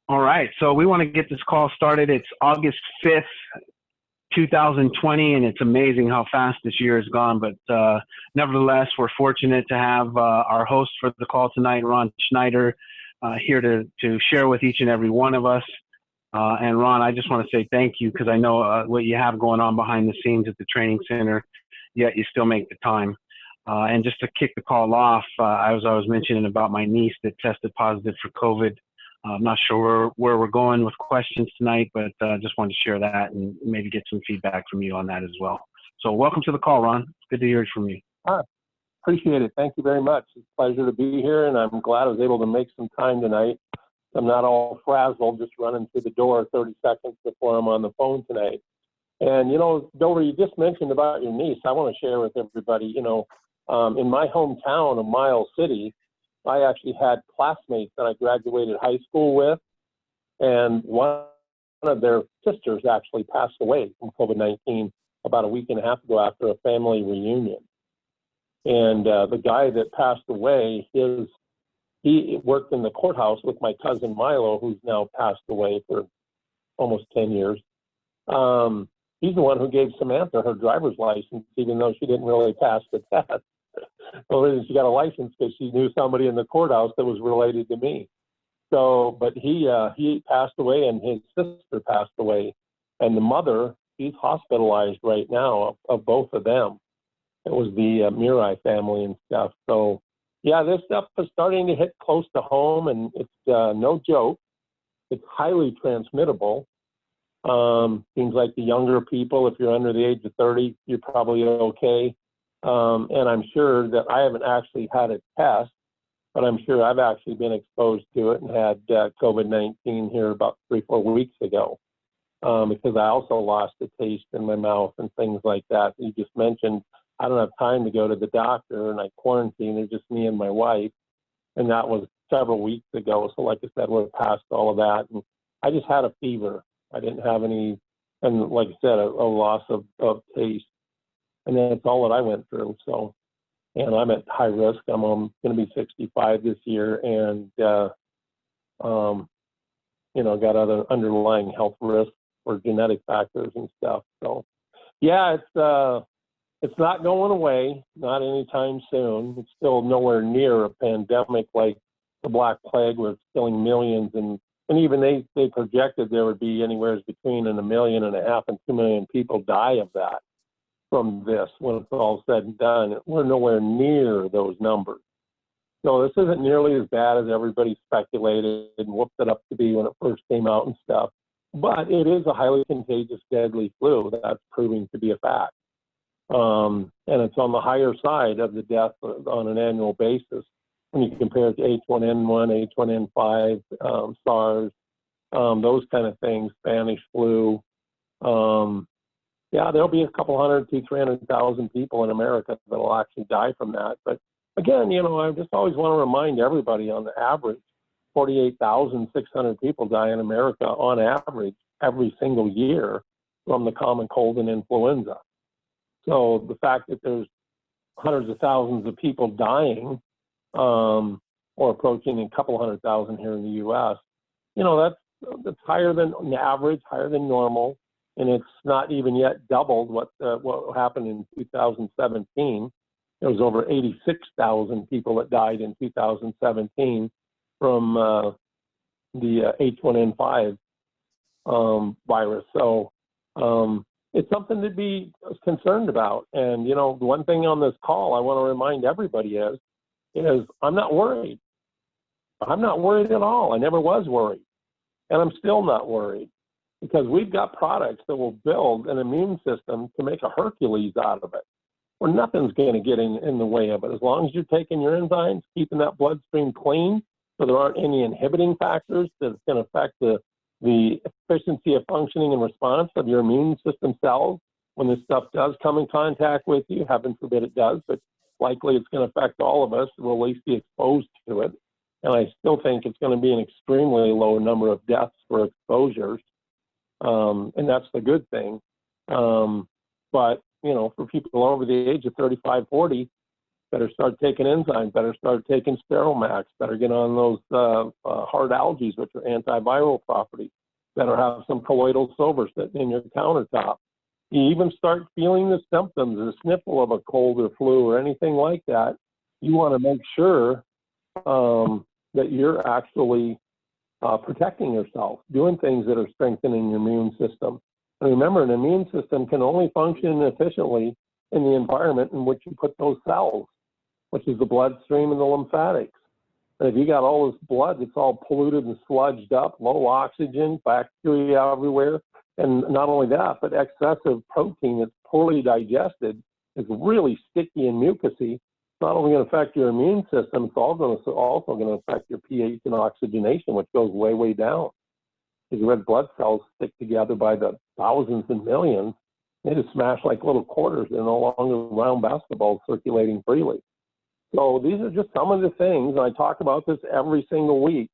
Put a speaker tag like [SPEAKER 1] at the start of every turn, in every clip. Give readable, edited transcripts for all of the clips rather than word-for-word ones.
[SPEAKER 1] All right, so we want to get this call started. It's August 5th, 2020, and it's amazing how fast this year has gone. But nevertheless, we're fortunate to have our host for the call tonight, Ron Schneider, here to share with each and every one of us. And Ron, I just want to say thank you because I know what you have going on behind the scenes at the training center, yet you still make the time. And just to kick the call off, I was mentioning about my niece that tested positive for COVID. I'm not sure where we're going with questions tonight, but just wanted to share that and maybe get some feedback from you on that as well. So welcome to the call, Ron. It's good to hear from you.
[SPEAKER 2] Appreciate it. Thank you very much. It's a pleasure to be here, and I'm glad I was able to make some time tonight. I'm not all frazzled just running through the door 30 seconds before I'm on the phone tonight. And, you know, Dover, you just mentioned about your niece. I want to share with everybody, in my hometown of Miles City, I actually had classmates that I graduated high school with, and one of their sisters actually passed away from COVID-19 about a week and a half ago after a family reunion. And the guy that passed away, he worked in the courthouse with my cousin Milo, who's now passed away for almost 10 years. He's the one who gave Samantha her driver's license, even though she didn't really pass the test. Well, she got a license because she knew somebody in the courthouse that was related to me. So, but he passed away, and his sister passed away, and the mother, she's hospitalized right now of both of them. It was the Mirai family and stuff. So, yeah, this stuff is starting to hit close to home, and it's no joke. It's highly transmittable. Seems like the younger people, if you're under the age of 30, you're probably okay. And I'm sure that I haven't actually had a test, but I'm sure I've actually been exposed to it and had COVID-19 here about 3-4 weeks ago, because I also lost the taste in my mouth and things like that. You just mentioned, I don't have time to go to the doctor, and I quarantine. It's just me and my wife, and that was several weeks ago. So like I said, we're past all of that. And I just had a fever. I didn't have any, and like I said, a loss of taste. And that's all that I went through. So, and I'm at high risk. I'm going to be 65 this year, and got other underlying health risks or genetic factors and stuff. So, yeah, it's not going away, not anytime soon. It's still nowhere near a pandemic like the Black Plague, where it's killing millions, and even they projected there would be anywhere between 1.5 million and 2 million people die of that. From this, when it's all said and done, we're nowhere near those numbers. So this isn't nearly as bad as everybody speculated and whooped it up to be when it first came out and stuff. But it is a highly contagious, deadly flu. That's proving to be a fact. And it's on the higher side of the death on an annual basis when you compare it to H1N1, H1N5, SARS, those kind of things, Spanish flu. Yeah, there'll be a couple 100 to 300,000 people in America that will actually die from that. But again, I just always want to remind everybody, on the average, 48,600 people die in America on average every single year from the common cold and influenza. So the fact that there's hundreds of thousands of people dying, or approaching a couple 100,000 here in the U.S., that's higher than the average, higher than normal. And it's not even yet doubled what happened in 2017. There was over 86,000 people that died in 2017 from the H1N5 virus. So it's something to be concerned about. And, the one thing on this call I want to remind everybody is I'm not worried. I'm not worried at all. I never was worried. And I'm still not worried, because we've got products that will build an immune system to make a Hercules out of it, where nothing's going to get in the way of it. As long as you're taking your enzymes, keeping that bloodstream clean, so there aren't any inhibiting factors that's going to affect the efficiency of functioning and response of your immune system cells. When this stuff does come in contact with you, heaven forbid it does, but likely it's going to affect all of us. We'll at least be exposed to it. And I still think it's going to be an extremely low number of deaths for exposures. And that's the good thing. But, for people over the age of 35, 40, better start taking enzymes, better start taking Steromax, better get on those hard algae, which are antiviral properties, better have some colloidal silver sitting in your countertop. You even start feeling the symptoms, the sniffle of a cold or flu or anything like that, you want to make sure that you're actually protecting yourself, doing things that are strengthening your immune system. And remember, an immune system can only function efficiently in the environment in which you put those cells, which is the bloodstream and the lymphatics. And if you got all this blood that's all polluted and sludged up, low oxygen, bacteria everywhere, and not only that, but excessive protein that's poorly digested is really sticky and mucousy. It's not only going to affect your immune system, it's also going to affect your pH and oxygenation, which goes way, way down. These red blood cells stick together by the thousands and millions. They just smash like little quarters. They're no longer round basketballs circulating freely. So these are just some of the things, and I talk about this every single week.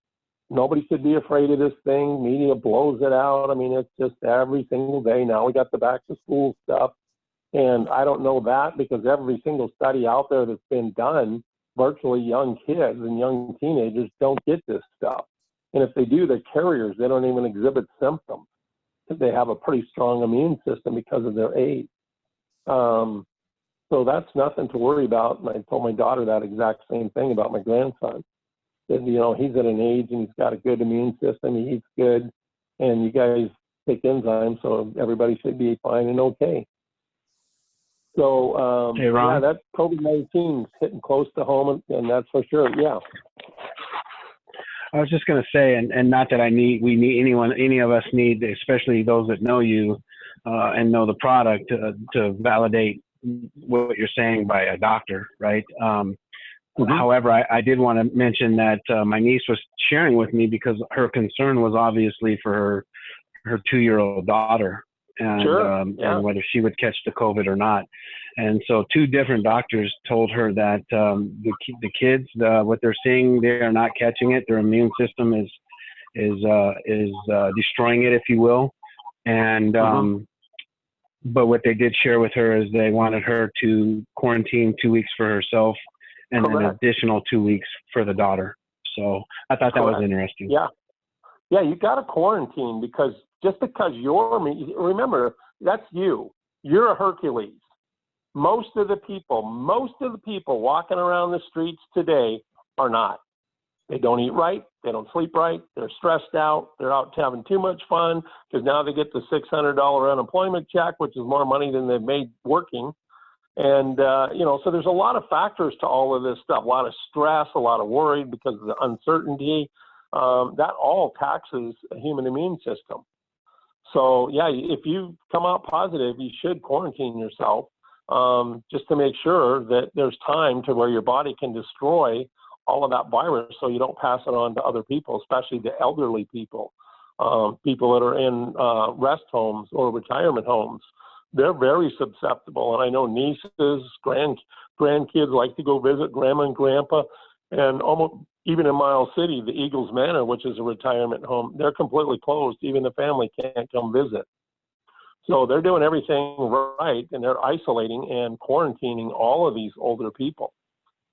[SPEAKER 2] Nobody should be afraid of this thing. Media blows it out. I mean, it's just every single day. Now we got the back to school stuff. And I don't know that because every single study out there that's been done, virtually young kids and young teenagers don't get this stuff. And if they do, they're carriers. They don't even exhibit symptoms. They have a pretty strong immune system because of their age. So that's nothing to worry about. And I told my daughter that exact same thing about my grandson. That, you know, he's at an age and he's got a good immune system. He eats good. And you guys take enzymes, so everybody should be fine and okay. So,
[SPEAKER 1] hey, Ron.
[SPEAKER 2] yeah, that COVID-19 is hitting close to home, and that's for sure. Yeah.
[SPEAKER 1] I was just going to say, and not that any of us need, especially those that know you and know the product, to validate what you're saying by a doctor, right? However, I did want to mention that my niece was sharing with me because her concern was obviously for her 2-year-old daughter and, and whether she would catch the COVID or not. And so 2 different doctors told her that the kids, what they're seeing, they are not catching it. Their immune system is destroying it, if you will. And but what they did share with her is they wanted her to quarantine 2 weeks for herself and an additional 2 weeks for the daughter. So I thought that was interesting.
[SPEAKER 2] Yeah. Yeah, you got to quarantine because just because remember, that's you. You're a Hercules. Most of the people walking around the streets today are not. They don't eat right. They don't sleep right. They're stressed out. They're out having too much fun because now they get the $600 unemployment check, which is more money than they've made working. And, so there's a lot of factors to all of this stuff, a lot of stress, a lot of worry because of the uncertainty. That all taxes a human immune system. So, yeah, if you come out positive, you should quarantine yourself just to make sure that there's time to where your body can destroy all of that virus so you don't pass it on to other people, especially the elderly people, people that are in rest homes or retirement homes. They're very susceptible. And I know nieces, grandkids like to go visit grandma and grandpa. And almost even in Miles City, the Eagles Manor, which is a retirement home, they're completely closed. Even the family can't come visit. So they're doing everything right, and they're isolating and quarantining all of these older people,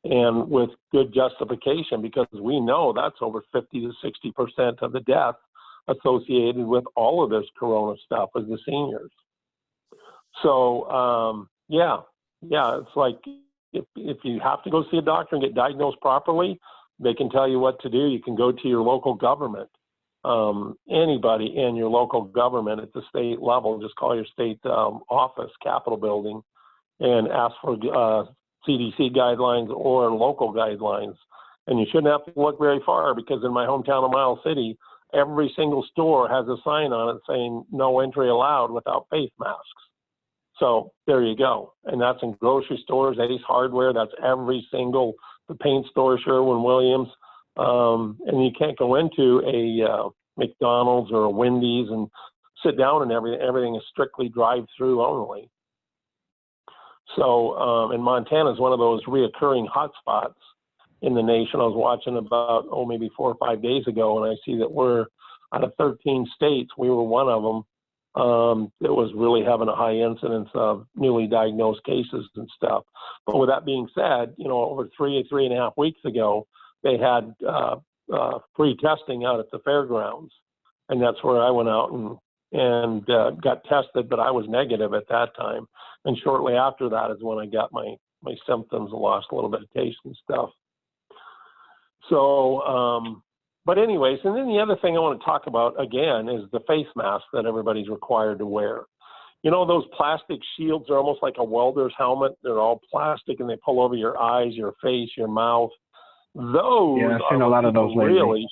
[SPEAKER 2] and with good justification, because we know that's over 50 to 60% of the death associated with all of this corona stuff is the seniors. So, it's like if you have to go see a doctor and get diagnosed properly, they can tell you what to do. You can go to your local government. Anybody in your local government at the state level, just call your state office, Capitol building, and ask for CDC guidelines or local guidelines. And you shouldn't have to look very far because in my hometown of Miles City, every single store has a sign on it saying no entry allowed without face masks. So there you go. And that's in grocery stores, Ace Hardware, that's every single, the paint store, Sherwin-Williams. And you can't go into a McDonald's or a Wendy's and sit down and everything is strictly drive-through only. So, and Montana is one of those reoccurring hotspots in the nation. I was watching about, maybe 4 or 5 days ago, and I see that we're out of 13 states, we were one of them that was really having a high incidence of newly diagnosed cases and stuff. But with that being said, over 3.5 weeks ago, they had free testing out at the fairgrounds, and that's where I went out and got tested, but I was negative at that time. And shortly after that is when I got my symptoms and lost a little bit of taste and stuff. So, but anyways, and then the other thing I want to talk about again is the face mask that everybody's required to wear. Those plastic shields are almost like a welder's helmet. They're all plastic and they pull over your eyes, your face, your mouth. Those
[SPEAKER 1] I've seen a lot of those lately.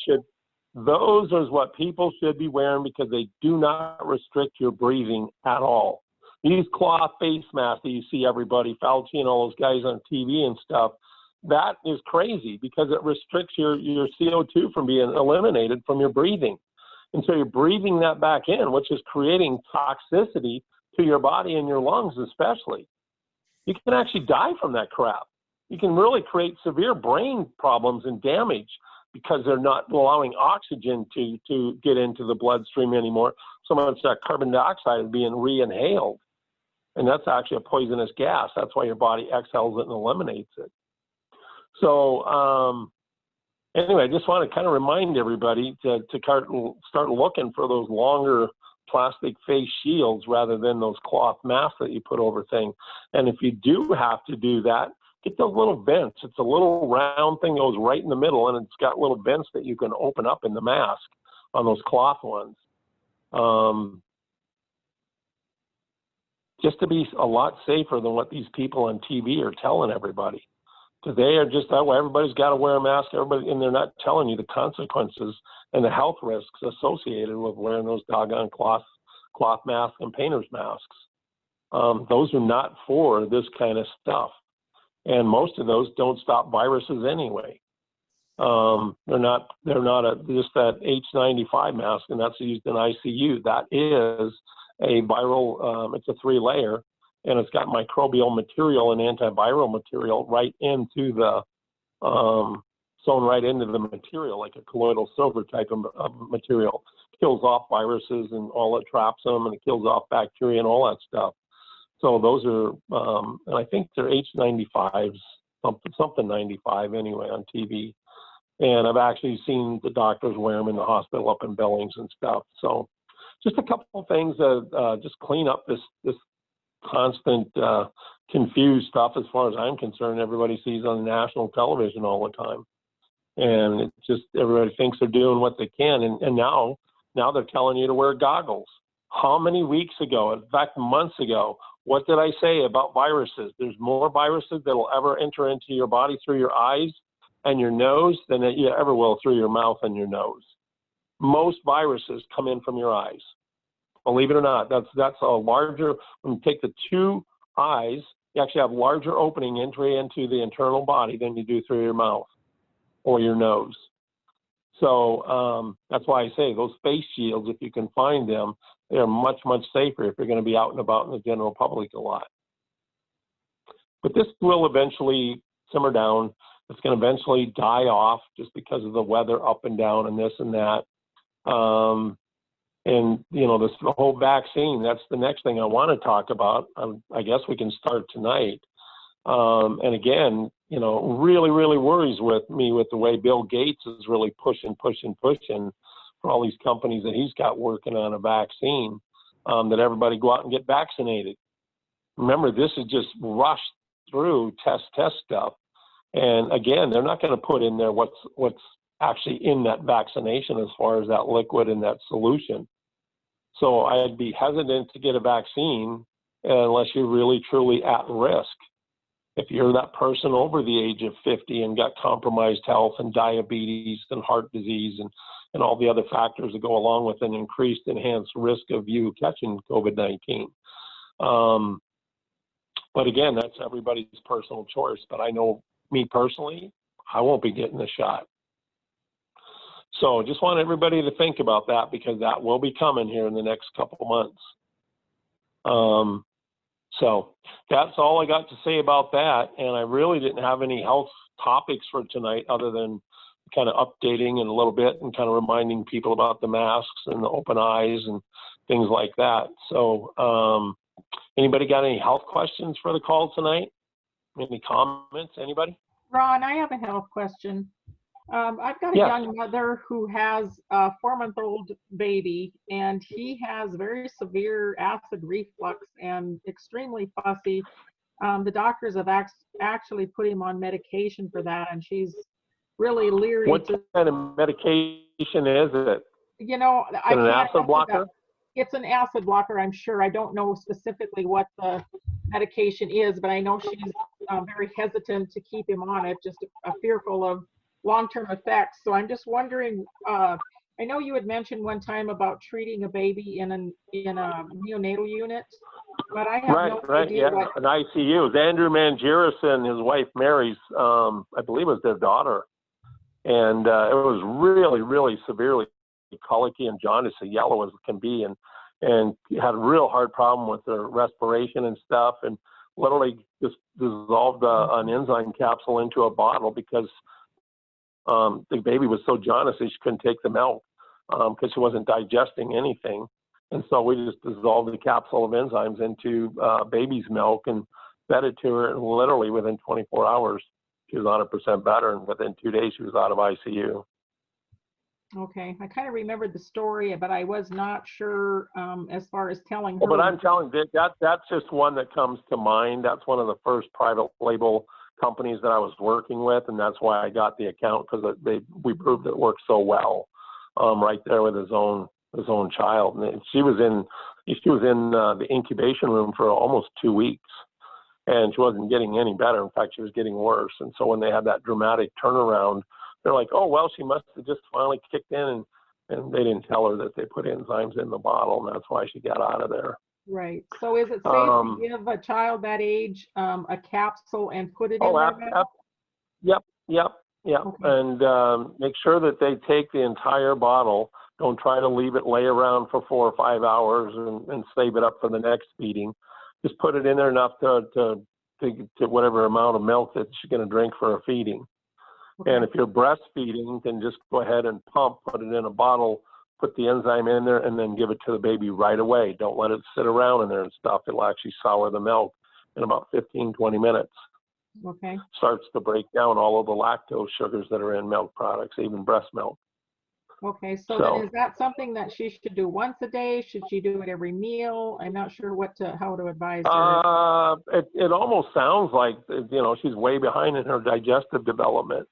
[SPEAKER 2] Those are what people should be wearing because they do not restrict your breathing at all. These cloth face masks that you see everybody, Fauci and all those guys on TV and stuff, that is crazy because it restricts your CO2 from being eliminated from your breathing. And so you're breathing that back in, which is creating toxicity to your body and your lungs especially. You can actually die from that crap. You can really create severe brain problems and damage because they're not allowing oxygen to get into the bloodstream anymore. So much that carbon dioxide is being re-inhaled. And that's actually a poisonous gas. That's why your body exhales it and eliminates it. So anyway, I just want to kind of remind everybody to start looking for those longer plastic face shields rather than those cloth masks that you put over things. And if you do have to do that, get those little vents. It's a little round thing that goes right in the middle, and it's got little vents that you can open up in the mask on those cloth ones. Just to be a lot safer than what these people on TV are telling everybody. Because they are just that way. Everybody's got to wear a mask, and they're not telling you the consequences and the health risks associated with wearing those doggone cloth masks and painter's masks. Those are not for this kind of stuff. And most of those don't stop viruses anyway. They're not just that H95 mask, and that's used in ICU. That is a viral, it's a 3-layer, and it's got microbial material and antiviral material right into the, sewn right into the material, like a colloidal silver type of material. Kills off viruses and all, it traps them, and it kills off bacteria and all that stuff. So those are, and I think they're H95s, something 95 anyway on TV. And I've actually seen the doctors wear them in the hospital up in Billings and stuff. So just a couple of things that just clean up this constant confused stuff as far as I'm concerned. Everybody sees on national television all the time. And it's just everybody thinks they're doing what they can. And now they're telling you to wear goggles. How many weeks ago, in fact, months ago, what did I say about viruses? There's more viruses that will ever enter into your body through your eyes and your nose than that you ever will through your mouth and your nose. Most viruses come in from your eyes. Believe it or not, that's a larger, when you take the two eyes, you actually have larger opening entry into the internal body than you do through your mouth or your nose. So that's why I say those face shields, if you can find them, they're much, much safer if you're going to be out and about in the general public a lot. But this will eventually simmer down. It's going to eventually die off just because of the weather up and down and this and that. And, this whole vaccine, that's the next thing I want to talk about. I guess we can start tonight. And again, really, really worries with me with the way Bill Gates is really pushing for all these companies that he's got working on a vaccine, that everybody go out and get vaccinated. Remember, this is just rushed through test stuff. And again, they're not going to put in there what's actually in that vaccination as far as that liquid and that solution. So I'd be hesitant to get a vaccine unless you're really, truly at risk. If you're that person over the age of 50 and got compromised health and diabetes and heart disease and all the other factors that go along with an increased enhanced risk of you catching COVID-19. But again, that's everybody's personal choice. But I know me personally, I won't be getting the shot. So just want everybody to think about that because that will be coming here in the next couple of months. So that's all I got to say about that. And I really didn't have any health topics for tonight other than kind of updating in a little bit and kind of reminding people about the masks and the open eyes and things like that. So anybody got any health questions for the call tonight? Any comments, anybody?
[SPEAKER 3] Ron, I have a health question. I've got a
[SPEAKER 2] Yes.
[SPEAKER 3] young mother who has a 4-month-old baby, and he has very severe acid reflux and extremely fussy. The doctors have actually put him on medication for that, and she's really leery.
[SPEAKER 2] What kind of medication is it?
[SPEAKER 3] You know, I
[SPEAKER 2] Is it an
[SPEAKER 3] can't
[SPEAKER 2] acid
[SPEAKER 3] answer
[SPEAKER 2] blocker?
[SPEAKER 3] that. It's an acid blocker, I'm sure. I don't know specifically what the medication is, but I know she's very hesitant to keep him on it, just fearful of long-term effects. So I'm just wondering, I know you had mentioned one time about treating a baby in a neonatal unit, but I have no idea
[SPEAKER 2] Yeah,
[SPEAKER 3] what.
[SPEAKER 2] an ICU. Andrew Mangiris and his wife Mary's, I believe it was their daughter, and it was really, really severely colicky and jaundice, yellow as it can be, and had a real hard problem with their respiration and stuff, and literally just dissolved an enzyme capsule into a bottle because the baby was so jaundiced she couldn't take the milk because she wasn't digesting anything. And so we just dissolved the capsule of enzymes into baby's milk and fed it to her, and literally within 24 hours, she was 100% better, and within 2 days, she was out of ICU.
[SPEAKER 3] Okay, I kind of remembered the story, but I was not sure as far as telling her.
[SPEAKER 2] Well, but I'm telling you, that's just one that comes to mind. That's one of the first private label companies that I was working with, and that's why I got the account, because we proved it worked so well right there with his own child. And she was in the incubation room for almost 2 weeks, and she wasn't getting any better. In fact, she was getting worse. And so when they had that dramatic turnaround, they're like, oh, well, she must have just finally kicked in, and they didn't tell her that they put enzymes in the bottle, and that's why she got out of there.
[SPEAKER 3] Right. So is it safe to give a child that age a capsule and put it in their mouth?
[SPEAKER 2] Yep.
[SPEAKER 3] Okay.
[SPEAKER 2] And make sure that they take the entire bottle. Don't try to leave it lay around for 4 or 5 hours and save it up for the next feeding. Just put it in there enough to whatever amount of milk that she's going to drink for a feeding. Okay. And if you're breastfeeding, then just go ahead and put it in a bottle, put the enzyme in there, and then give it to the baby right away. Don't let it sit around in there and stuff. It'll actually sour the milk in about 15, 20 minutes.
[SPEAKER 3] Okay.
[SPEAKER 2] Starts to break down all of the lactose sugars that are in milk products, even breast milk.
[SPEAKER 3] Okay, so then is that something that she should do once a day? Should she do it every meal? I'm not sure how to advise her.
[SPEAKER 2] It almost sounds like, she's way behind in her digestive development.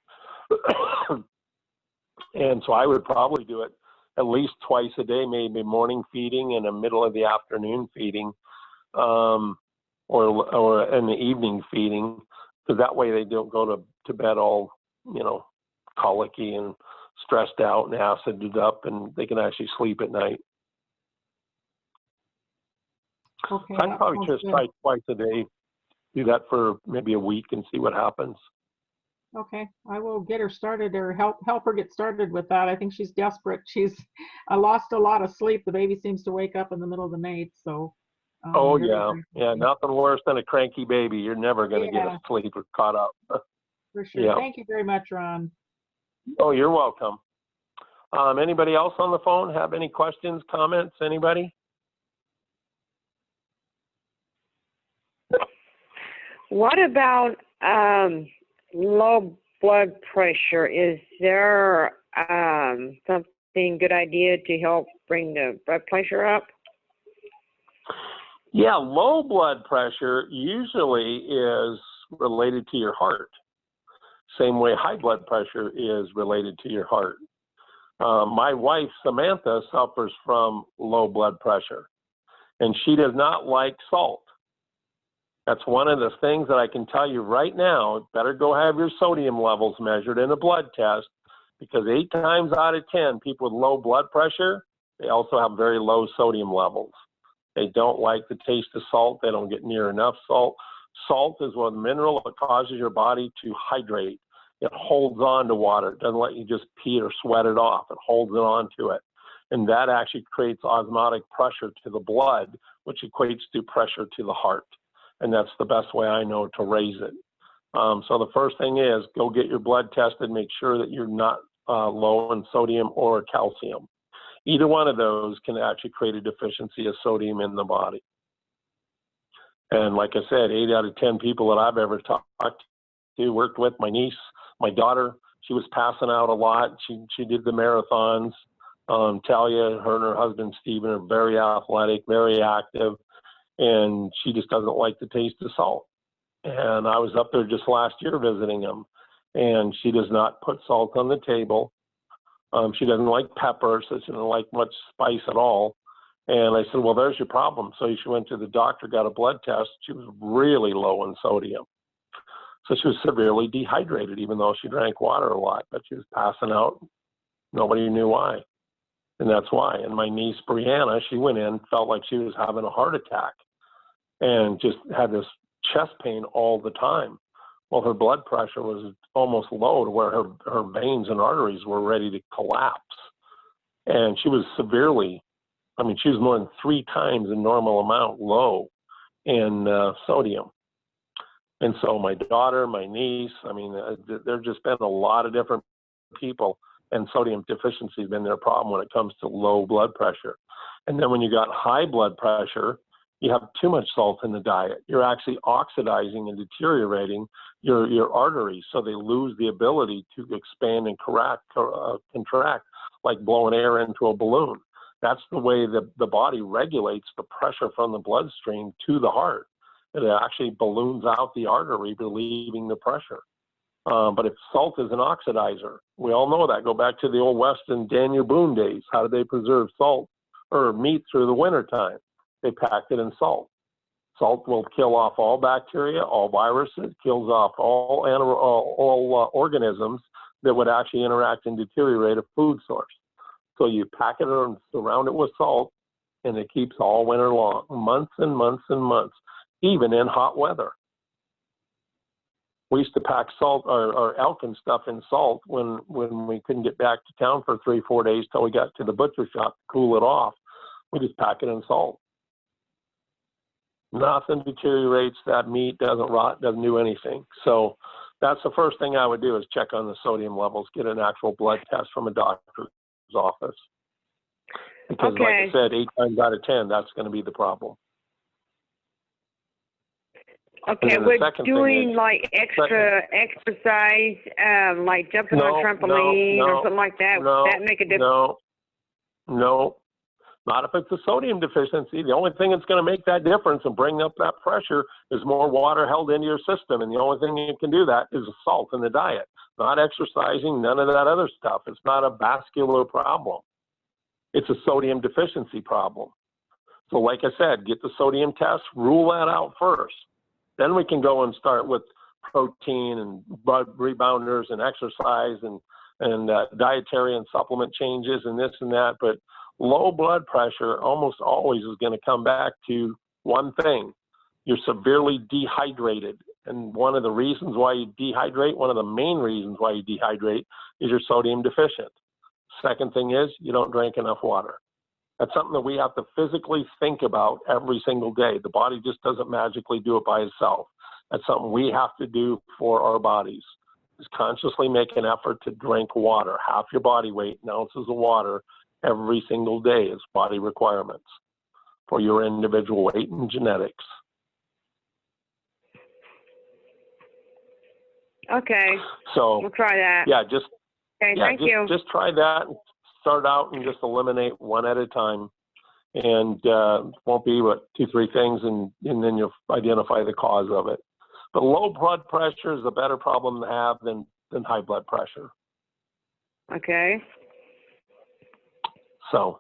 [SPEAKER 2] And so I would probably do it at least twice a day, maybe morning feeding and a middle of the afternoon feeding, or in the evening feeding, because that way they don't go to bed all, colicky and stressed out and acided up, and they can actually sleep at night.
[SPEAKER 3] Okay.
[SPEAKER 2] I'd probably just try twice a day, do that for maybe a week and see what happens.
[SPEAKER 3] Okay, I will get her started, or help her get started with that. I think she's desperate. She's lost a lot of sleep. The baby seems to wake up in the middle of the night, so.
[SPEAKER 2] Yeah, nothing worse than a cranky baby. You're never going to get asleep or caught up.
[SPEAKER 3] For sure. Yeah. Thank you very much, Ron.
[SPEAKER 2] Oh, you're welcome. Anybody else on the phone have any questions, comments? Anybody?
[SPEAKER 4] What about low blood pressure? Is there something good idea to help bring the blood pressure up?
[SPEAKER 2] Yeah, low blood pressure usually is related to your heart. Same way high blood pressure is related to your heart. My wife, Samantha, suffers from low blood pressure, and she does not like salt. That's one of the things that I can tell you right now. Better go have your sodium levels measured in a blood test, because 8 times out of 10, people with low blood pressure, they also have very low sodium levels. They don't like the taste of salt. They don't get near enough salt. Salt is one mineral that causes your body to hydrate. It holds on to water. It doesn't let you just pee or sweat it off. It holds it on to it. And that actually creates osmotic pressure to the blood, which equates to pressure to the heart. And that's the best way I know to raise it. So the first thing is go get your blood tested, make sure that you're not low in sodium or calcium. Either one of those can actually create a deficiency of sodium in the body. And like I said, 8 out of 10 people that I've ever talked to, worked with, my niece, my daughter, she was passing out a lot. She did the marathons. Talia, her and her husband, Stephen, are very athletic, very active, and she just doesn't like the taste of salt. And I was up there just last year visiting them, and she does not put salt on the table. She doesn't like pepper, so she doesn't like much spice at all. And I said, well, there's your problem. So she went to the doctor, got a blood test. She was really low in sodium. So she was severely dehydrated, even though she drank water a lot, but she was passing out. Nobody knew why. And that's why. And my niece, Brianna, she went in, felt like she was having a heart attack and just had this chest pain all the time. Well, her blood pressure was almost low to where her veins and arteries were ready to collapse. And she was severely, I mean, she was more than 3 times the normal amount low in sodium. And so my daughter, my niece, I mean, there's just been a lot of different people, and sodium deficiency has been their problem when it comes to low blood pressure. And then when you got high blood pressure, you have too much salt in the diet. You're actually oxidizing and deteriorating your arteries, so they lose the ability to expand and contract, like blowing air into a balloon. That's the way the body regulates the pressure from the bloodstream to the heart. It actually balloons out the artery, relieving the pressure. But if salt is an oxidizer, we all know that. Go back to the old West and Daniel Boone days. How did they preserve salt or meat through the wintertime? They packed it in salt. Salt will kill off all bacteria, all viruses, kills off all organisms that would actually interact and deteriorate a food source. So you pack it and surround it with salt, and it keeps all winter long, months and months and months, even in hot weather. We used to pack salt or elk and stuff in salt when we couldn't get back to town for 3-4 days till we got to the butcher shop to cool it off. We just pack it in salt. Nothing deteriorates that meat, doesn't rot, doesn't do anything. So that's the first thing I would do is check on the sodium levels, get an actual blood test from a doctor's office. Because like I said, 8 times out of 10, that's going to be the problem.
[SPEAKER 4] Okay, we're doing like extra exercise, like jumping on trampoline or something like that. Would that make a difference?
[SPEAKER 2] No, not if it's a sodium deficiency. The only thing that's going to make that difference and bring up that pressure is more water held into your system. And the only thing that can do that is salt in the diet, not exercising, none of that other stuff. It's not a vascular problem. It's a sodium deficiency problem. So like I said, get the sodium test, rule that out first. Then we can go and start with protein and blood rebounders and exercise and dietary and supplement changes and this and that. But low blood pressure almost always is going to come back to one thing. You're severely dehydrated. And one of the reasons why you dehydrate, one of the main reasons why you dehydrate is you're sodium deficient. Second thing is you don't drink enough water. That's something that we have to physically think about every single day. The body just doesn't magically do it by itself. That's something we have to do for our bodies, is consciously make an effort to drink water. Half your body weight in ounces of water every single day is body requirements for your individual weight and genetics.
[SPEAKER 4] Okay.
[SPEAKER 2] So
[SPEAKER 4] we'll try that.
[SPEAKER 2] Yeah,
[SPEAKER 4] thank you.
[SPEAKER 2] Just try that. Start out and just eliminate one at a time, and won't be what 2-3 things, and then you'll identify the cause of it. But low blood pressure is a better problem to have than high blood pressure.
[SPEAKER 4] Okay.
[SPEAKER 2] So,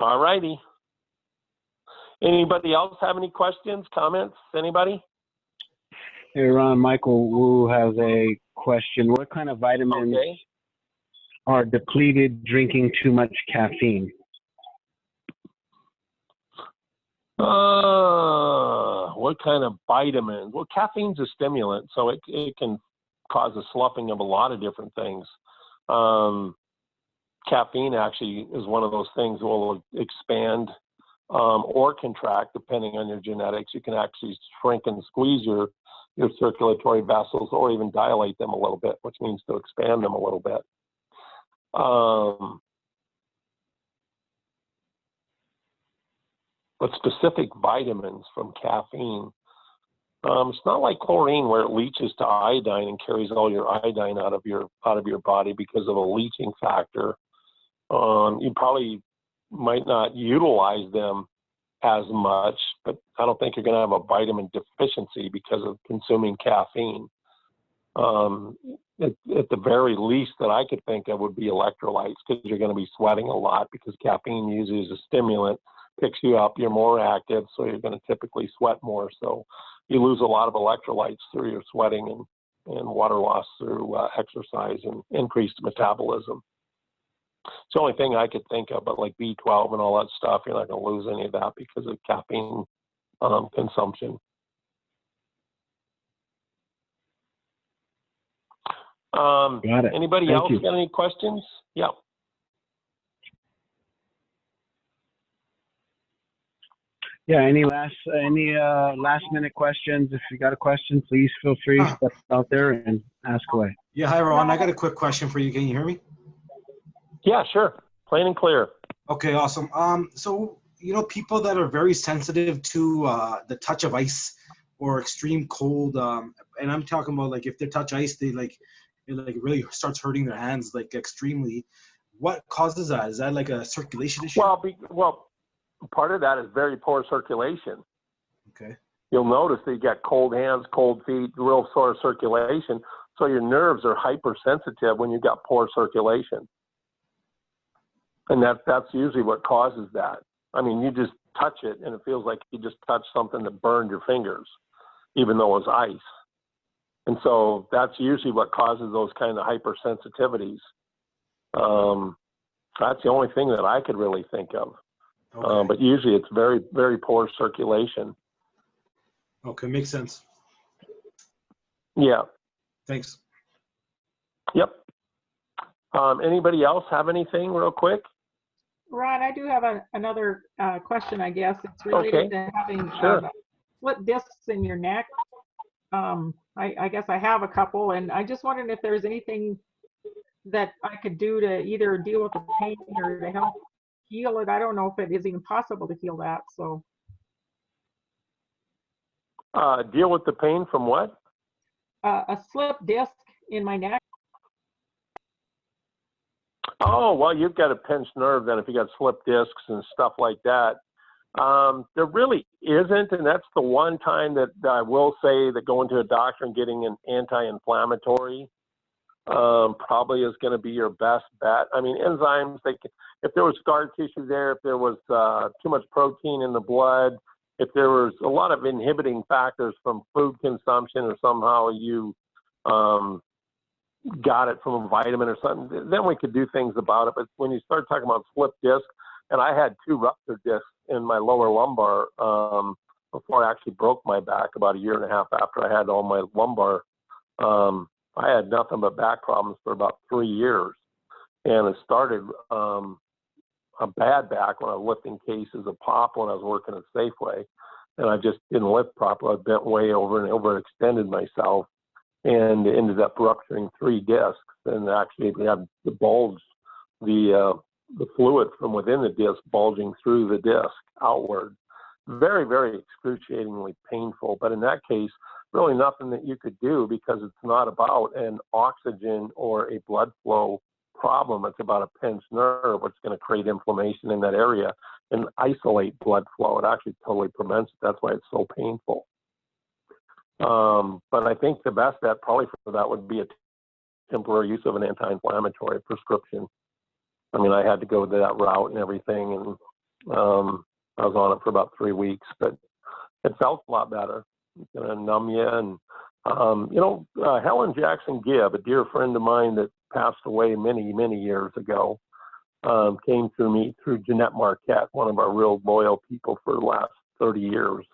[SPEAKER 2] all righty. Anybody else have any questions, comments? Anybody?
[SPEAKER 1] Hey, Ron, Michael Wu has a question. What kind of vitamins are depleted drinking too much caffeine?
[SPEAKER 2] What kind of vitamins? Well, caffeine's a stimulant, so it can cause a sloughing of a lot of different things. Caffeine actually is one of those things that will expand or contract depending on your genetics. You can actually shrink and squeeze your circulatory vessels or even dilate them a little bit, which means to expand them a little bit. but specific vitamins from caffeine. It's not like chlorine where it leaches to iodine and carries all your iodine out of your body because of a leaching factor. You probably might not utilize them as much, but I don't think you're going to have a vitamin deficiency because of consuming caffeine. At the very least that I could think of would be electrolytes, because you're going to be sweating a lot because caffeine uses a stimulant, picks you up, you're more active, so you're going to typically sweat more. So you lose a lot of electrolytes through your sweating and water loss through exercise and increased metabolism. It's the only thing I could think of, but like B12 and all that stuff, you're not going to lose any of that because of caffeine consumption.
[SPEAKER 1] Got it.
[SPEAKER 2] Anybody
[SPEAKER 1] Thank
[SPEAKER 2] else
[SPEAKER 1] you.
[SPEAKER 2] got any questions? Yeah.
[SPEAKER 1] Yeah. Any last minute questions? If you got a question, please feel free to step out there and ask away.
[SPEAKER 5] Yeah, hi, Ron. I got a quick question for you. Can you hear me?
[SPEAKER 2] Yeah, sure. Plain and clear.
[SPEAKER 5] Okay, awesome. So, people that are very sensitive to the touch of ice or extreme cold, and I'm talking about like if they touch ice, it really starts hurting their hands like extremely. What causes that? Is that like a circulation issue?
[SPEAKER 2] Well, part of that is very poor circulation.
[SPEAKER 5] Okay.
[SPEAKER 2] You'll notice that you got cold hands, cold feet, real sore circulation. So your nerves are hypersensitive when you've got poor circulation. And that's usually what causes that. I mean, you just touch it and it feels like you just touched something that burned your fingers, even though it was ice. And so that's usually what causes those kind of hypersensitivities. That's the only thing that I could really think of.
[SPEAKER 5] Okay.
[SPEAKER 2] But usually it's very, very poor circulation.
[SPEAKER 5] Okay, makes sense.
[SPEAKER 2] Yeah.
[SPEAKER 5] Thanks.
[SPEAKER 2] Yep. Anybody else have anything real quick?
[SPEAKER 3] Ron, I do have another question, I guess. It's related to having split discs in your neck. I guess I have a couple, and I just wondered if there's anything that I could do to either deal with the pain or to help heal it. I don't know if it is even possible to heal that. So
[SPEAKER 2] deal with the pain from what?
[SPEAKER 3] A slip disc in my neck.
[SPEAKER 2] Oh, well, you've got a pinched nerve then if you got slip discs and stuff like that. There really isn't, and that's the one time that I will say that going to a doctor and getting an anti-inflammatory probably is going to be your best bet. I mean, enzymes, if there was scar tissue there, if there was too much protein in the blood, if there was a lot of inhibiting factors from food consumption or somehow you got it from a vitamin or something, then we could do things about it. But when you start talking about slip disc, and I had 2 ruptured discs in my lower lumbar before I actually broke my back about 1.5 years after I had all my lumbar. I had nothing but back problems for about 3 years. And it started a bad back when I was lifting cases of pop when I was working at Safeway. And I just didn't lift properly. I bent way over and overextended myself and ended up rupturing 3 discs. And actually we had the bulge, the fluid from within the disc bulging through the disc outward. Very, very excruciatingly painful. But in that case, really nothing that you could do because it's not about an oxygen or a blood flow problem. It's about a pinched nerve, which is going to create inflammation in that area and isolate blood flow. It actually totally prevents it. That's why it's so painful. But I think the best bet probably for that would be a temporary use of an anti-inflammatory prescription. I mean, I had to go that route and everything, and I was on it for about 3 weeks, but it felt a lot better. It's going to numb you. And, Helen Jackson Gibb, a dear friend of mine that passed away many, many years ago, came through me through Jeanette Marquette, one of our real loyal people for the last 30 years.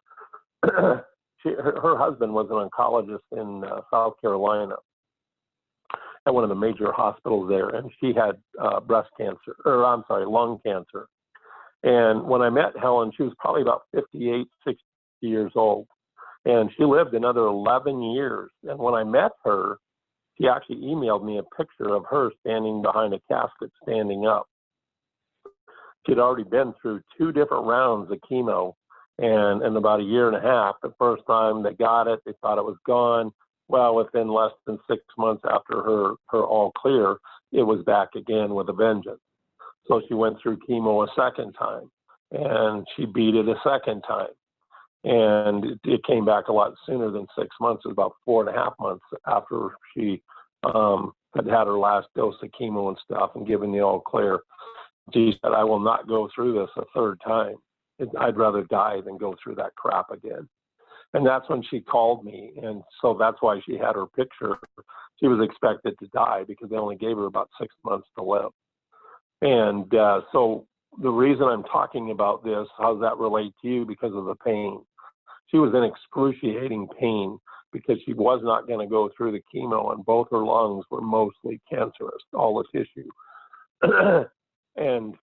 [SPEAKER 2] Her husband was an oncologist in South Carolina at one of the major hospitals there, and she had lung cancer. And when I met Helen, she was probably about 58, 60 years old, and she lived another 11 years. And when I met her, she actually emailed me a picture of her standing behind a casket, standing up. She'd already been through 2 different rounds of chemo And in about a year and a half, the first time they got it, they thought it was gone. Well, within less than 6 months after her all clear, it was back again with a vengeance. So she went through chemo a second time, and she beat it a second time. And it came back a lot sooner than 6 months. It was about 4.5 months after she had her last dose of chemo and stuff and given the all clear. She said, I will not go through this a third time. I'd rather die than go through that crap again. And that's when she called me. And so that's why she had her picture. She was expected to die because they only gave her about 6 months to live. And so the reason I'm talking about this, how does that relate to you? Because of the pain. She was in excruciating pain because she was not going to go through the chemo, and both her lungs were mostly cancerous, all the tissue. And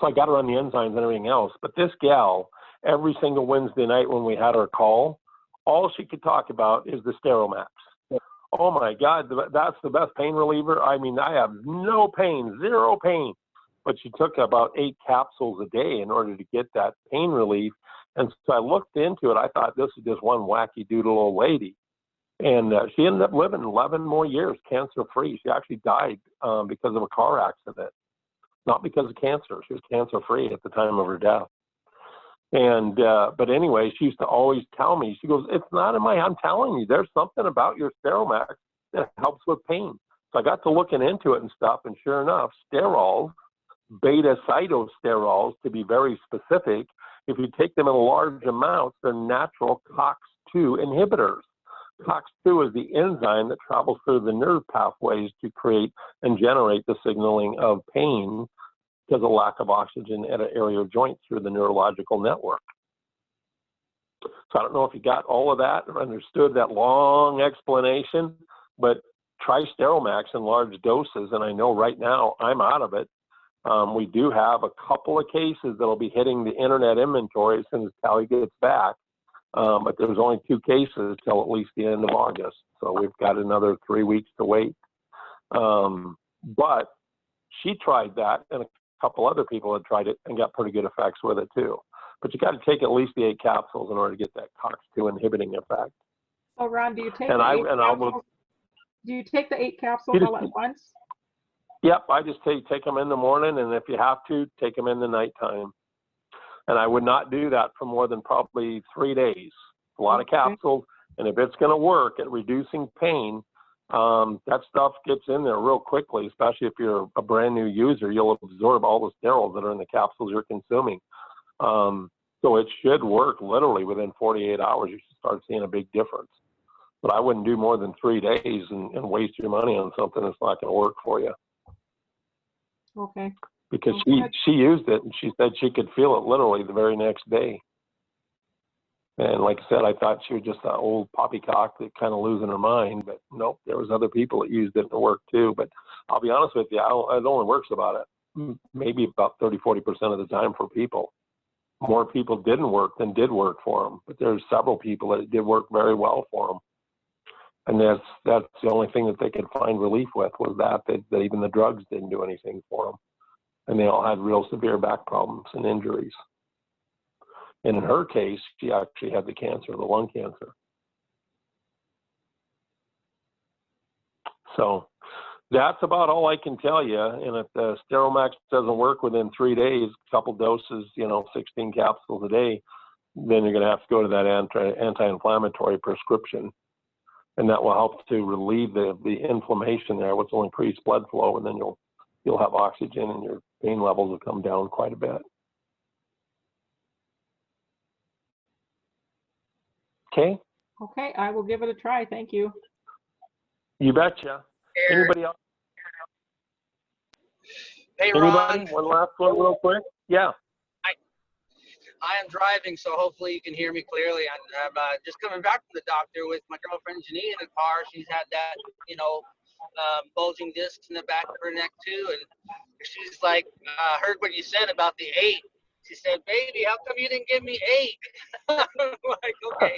[SPEAKER 2] so I got her on the enzymes and everything else. But this gal, every single Wednesday night when we had her call, all she could talk about is the Steromax. Oh my God, that's the best pain reliever. I mean, I have no pain, zero pain. But she took about 8 capsules a day in order to get that pain relief. And so I looked into it. I thought this is just one wacky doodle old lady. And she ended up living 11 more years cancer-free. She actually died because of a car accident, not because of cancer. She was cancer-free at the time of her death. And but anyway, she used to always tell me, she goes, it's not in I'm telling you, there's something about your Steromax that helps with pain. So I got to looking into it and stuff, and sure enough, sterols, beta-cytosterols to be very specific, if you take them in large amounts, they're natural COX-2 inhibitors. COX-2 is the enzyme that travels through the nerve pathways to create and generate the signaling of pain because of lack of oxygen at an area or joint through the neurological network. So I don't know if you got all of that or understood that long explanation, but try Steromax in large doses, and I know right now I'm out of it. We do have a couple of cases that'll be hitting the internet inventory as soon as Callie gets back, but there's only 2 cases till at least the end of August, so we've got another 3 weeks to wait. But she tried that, and a couple other people had tried it and got pretty good effects with it too. But you got to take at least the 8 capsules in order to get that COX-2 inhibiting effect.
[SPEAKER 3] So Ron, do you take do you take the 8 capsules all at once?
[SPEAKER 2] Yep, I just take them in the morning, and if you have to, take them in the nighttime. And I would not do that for more than probably 3 days. A lot of capsules, and if it's going to work at reducing pain, that stuff gets in there real quickly, especially if you're a brand new user. You'll absorb all the sterols that are in the capsules you're consuming. So it should work literally within 48 hours. You should start seeing a big difference. But I wouldn't do more than 3 days and waste your money on something that's not going to work for you.
[SPEAKER 3] Okay.
[SPEAKER 2] Because she used it, and she said she could feel it literally the very next day. And like I said, I thought she was just an old poppycock that kind of losing her mind. But nope, there was other people that used it and it worked too. But I'll be honest with you, it only works about maybe about 30–40% of the time for people. More people didn't work than did work for them. But there's several people that it did work very well for them. And that's the only thing that they could find relief with was that even the drugs didn't do anything for them. And they all had real severe back problems and injuries. And in her case, she actually had the cancer, the lung cancer. So that's about all I can tell you. And if the Steromax doesn't work within 3 days, a couple doses, 16 capsules a day, then you're going to have to go to that anti-inflammatory prescription. And that will help to relieve the inflammation there, which will increase blood flow, and then you'll have oxygen and your pain levels will come down quite a bit. Okay?
[SPEAKER 3] Okay, I will give it a try. Thank you.
[SPEAKER 2] You betcha. Anybody else?
[SPEAKER 6] Hey, Ron.
[SPEAKER 2] Anybody? One last one real quick? Yeah.
[SPEAKER 6] I am driving, so hopefully you can hear me clearly. I'm just coming back from the doctor with my girlfriend Janine in the car. She's had that, bulging discs in the back of her neck too, and she's like, heard what you said about the 8. She said, "Baby, how come you didn't give me 8?" I'm like, "Okay,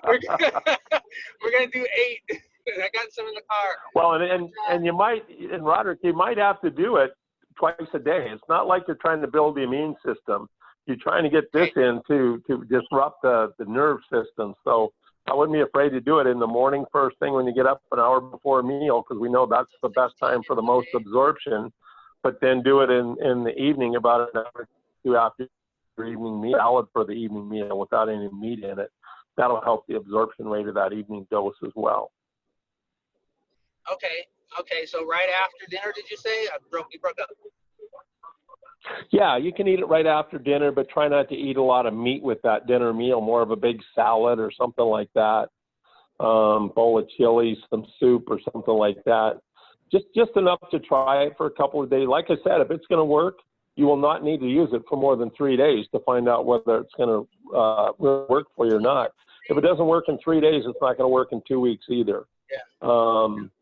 [SPEAKER 6] we're gonna do 8." I got some in the car.
[SPEAKER 2] Well, and you might, and Roderick, you might have to do it twice a day. It's not like you're trying to build the immune system. you're trying to get this in to disrupt the nerve system. So I wouldn't be afraid to do it in the morning, first thing when you get up, an hour before a meal, because we know that's the best time for the most absorption. But then do it in the evening, about an hour or two after your evening meal, salad for the evening meal without any meat in it. That'll help the absorption rate of that evening dose as well.
[SPEAKER 6] Okay. So right after dinner, did you say? You broke up.
[SPEAKER 2] Yeah, you can eat it right after dinner, but try not to eat a lot of meat with that dinner meal. More of a big salad or something like that. Bowl of chili, some soup or something like that. Just enough to try it for a couple of days. Like I said, if it's going to work, you will not need to use it for more than 3 days to find out whether it's going to work for you or not. If it doesn't work in 3 days, it's not going to work in 2 weeks either.
[SPEAKER 6] Yeah.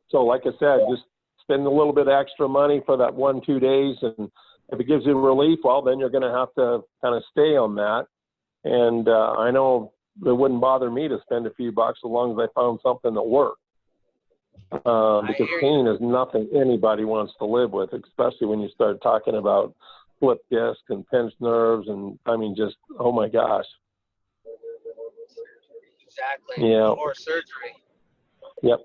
[SPEAKER 2] So like I said, just spend a little bit of extra money for that 1-2 days, and if it gives you relief, well, then you're going to have to kind of stay on that. And I know it wouldn't bother me to spend a few bucks as long as I found something that worked. Because pain is nothing anybody wants to live with, especially when you start talking about slip disc and pinched nerves, and I mean, just, oh my gosh.
[SPEAKER 6] Exactly.
[SPEAKER 2] Yeah.
[SPEAKER 6] Or surgery.
[SPEAKER 2] Yep.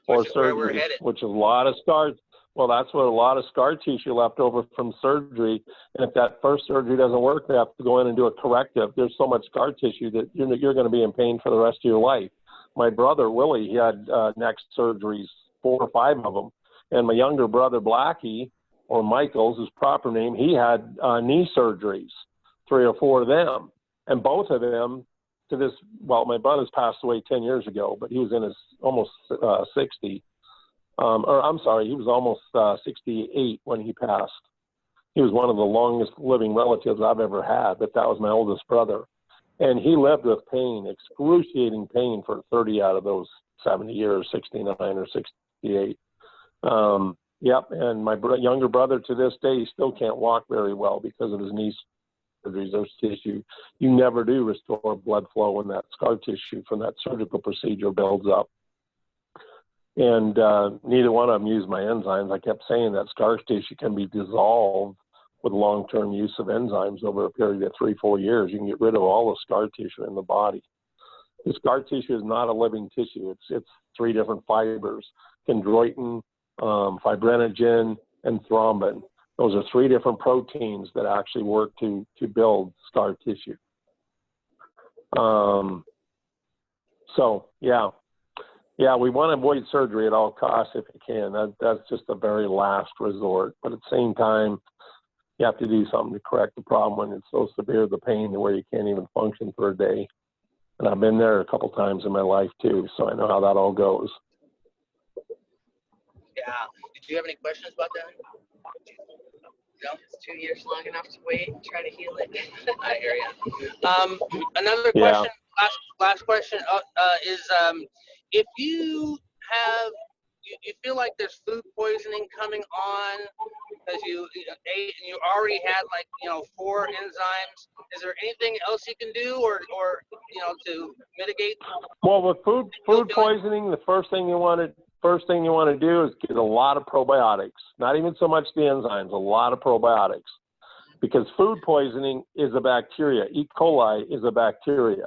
[SPEAKER 6] Which is where we're headed.
[SPEAKER 2] Which is a lot of scars. Well, that's what a lot of scar tissue left over from surgery. And if that first surgery doesn't work, they have to go in and do a corrective. There's so much scar tissue that you're going to be in pain for the rest of your life. My brother, Willie, he had neck surgeries, 4 or 5 of them. And my younger brother, Blackie, or Michael's his proper name, he had knee surgeries, 3 or 4 of them. And both of them to this, well, my brother's passed away 10 years ago, but he was in his almost 60. Or I'm sorry, he was almost 68 when he passed. He was one of the longest living relatives I've ever had, but that was my oldest brother. And he lived with pain, excruciating pain for 30 out of those 70 years, 69 or 68. Yep, and my younger brother to this day still can't walk very well because of his knee surgeries. Those tissue, you never do restore blood flow when that scar tissue from that surgical procedure builds up. And neither one of them used my enzymes. I kept saying that scar tissue can be dissolved with long-term use of enzymes over a period of 3-4 years. You can get rid of all the scar tissue in the body. The scar tissue is not a living tissue. It's 3 different fibers: chondroitin, fibrinogen, and thrombin. Those are 3 different proteins that actually work to build scar tissue. Yeah, we want to avoid surgery at all costs if you can. That's just a very last resort. But at the same time, you have to do something to correct the problem when it's so severe, the pain, where you can't even function for a day. And I've been there a couple times in my life too, so I know how that all goes.
[SPEAKER 6] Yeah. Did you have any questions about that? No?
[SPEAKER 7] It's 2 years long enough to wait and try to heal it.
[SPEAKER 6] I hear you. Another question, last question is if you have, you feel like there's food poisoning coming on because you ate and you already had 4 enzymes, is there anything else you can do or to mitigate?
[SPEAKER 2] Well, with food poisoning, the first thing you want to do is get a lot of probiotics. Not even so much the enzymes, a lot of probiotics. Because food poisoning is a bacteria. E. coli is a bacteria.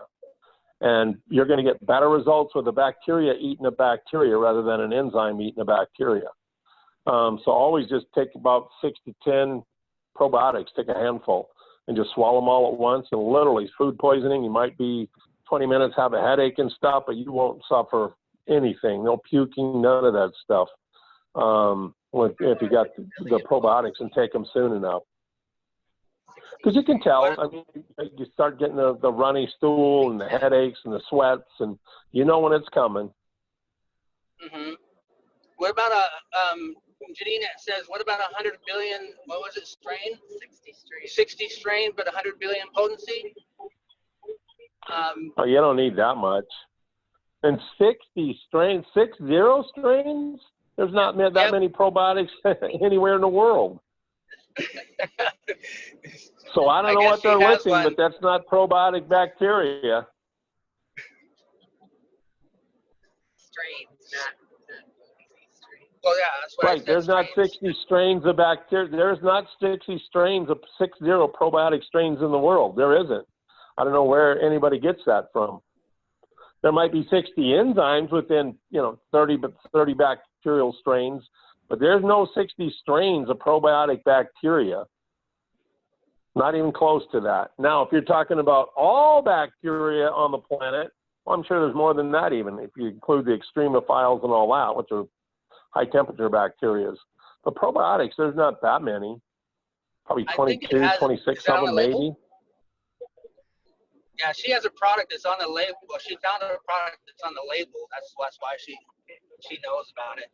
[SPEAKER 2] And you're going to get better results with a bacteria eating a bacteria rather than an enzyme eating a bacteria. So always just take about 6 to 10 probiotics, take a handful, and just swallow them all at once. And literally, food poisoning, you might be 20 minutes, have a headache and stuff, but you won't suffer anything, no puking, none of that stuff. If you got the probiotics and take them soon enough. Because you can tell, I mean, you start getting the runny stool and the headaches and the sweats, and you know when it's coming.
[SPEAKER 6] Mm-hmm. What about Janine says, what about 100 billion, what was it, strain?
[SPEAKER 7] 60 strain.
[SPEAKER 6] 60 strain, but 100 billion potency?
[SPEAKER 2] Oh, you don't need that much. And 60 strains, 60 strains? There's not that many probiotics anywhere in the world. So I don't know what they're listing, but that's not probiotic bacteria.
[SPEAKER 7] Strains, not strain.
[SPEAKER 6] Well, yeah, that's what I
[SPEAKER 2] Right.
[SPEAKER 6] said.
[SPEAKER 2] There's not 60 strains of bacteria. There's not 60 strains of 60 probiotic strains in the world. There isn't. I don't know where anybody gets that from. There might be 60 enzymes within, 30 bacterial strains, but there's no 60 strains of probiotic bacteria. Not even close to that. Now, if you're talking about all bacteria on the planet, well, I'm sure there's more than that even, if you include the extremophiles and all that, which are high temperature bacteria. But probiotics, there's not that many. Probably 22, 26 of them maybe.
[SPEAKER 6] Yeah, she has a product that's on the label. Well, she found a product that's on the label. That's why she knows about it.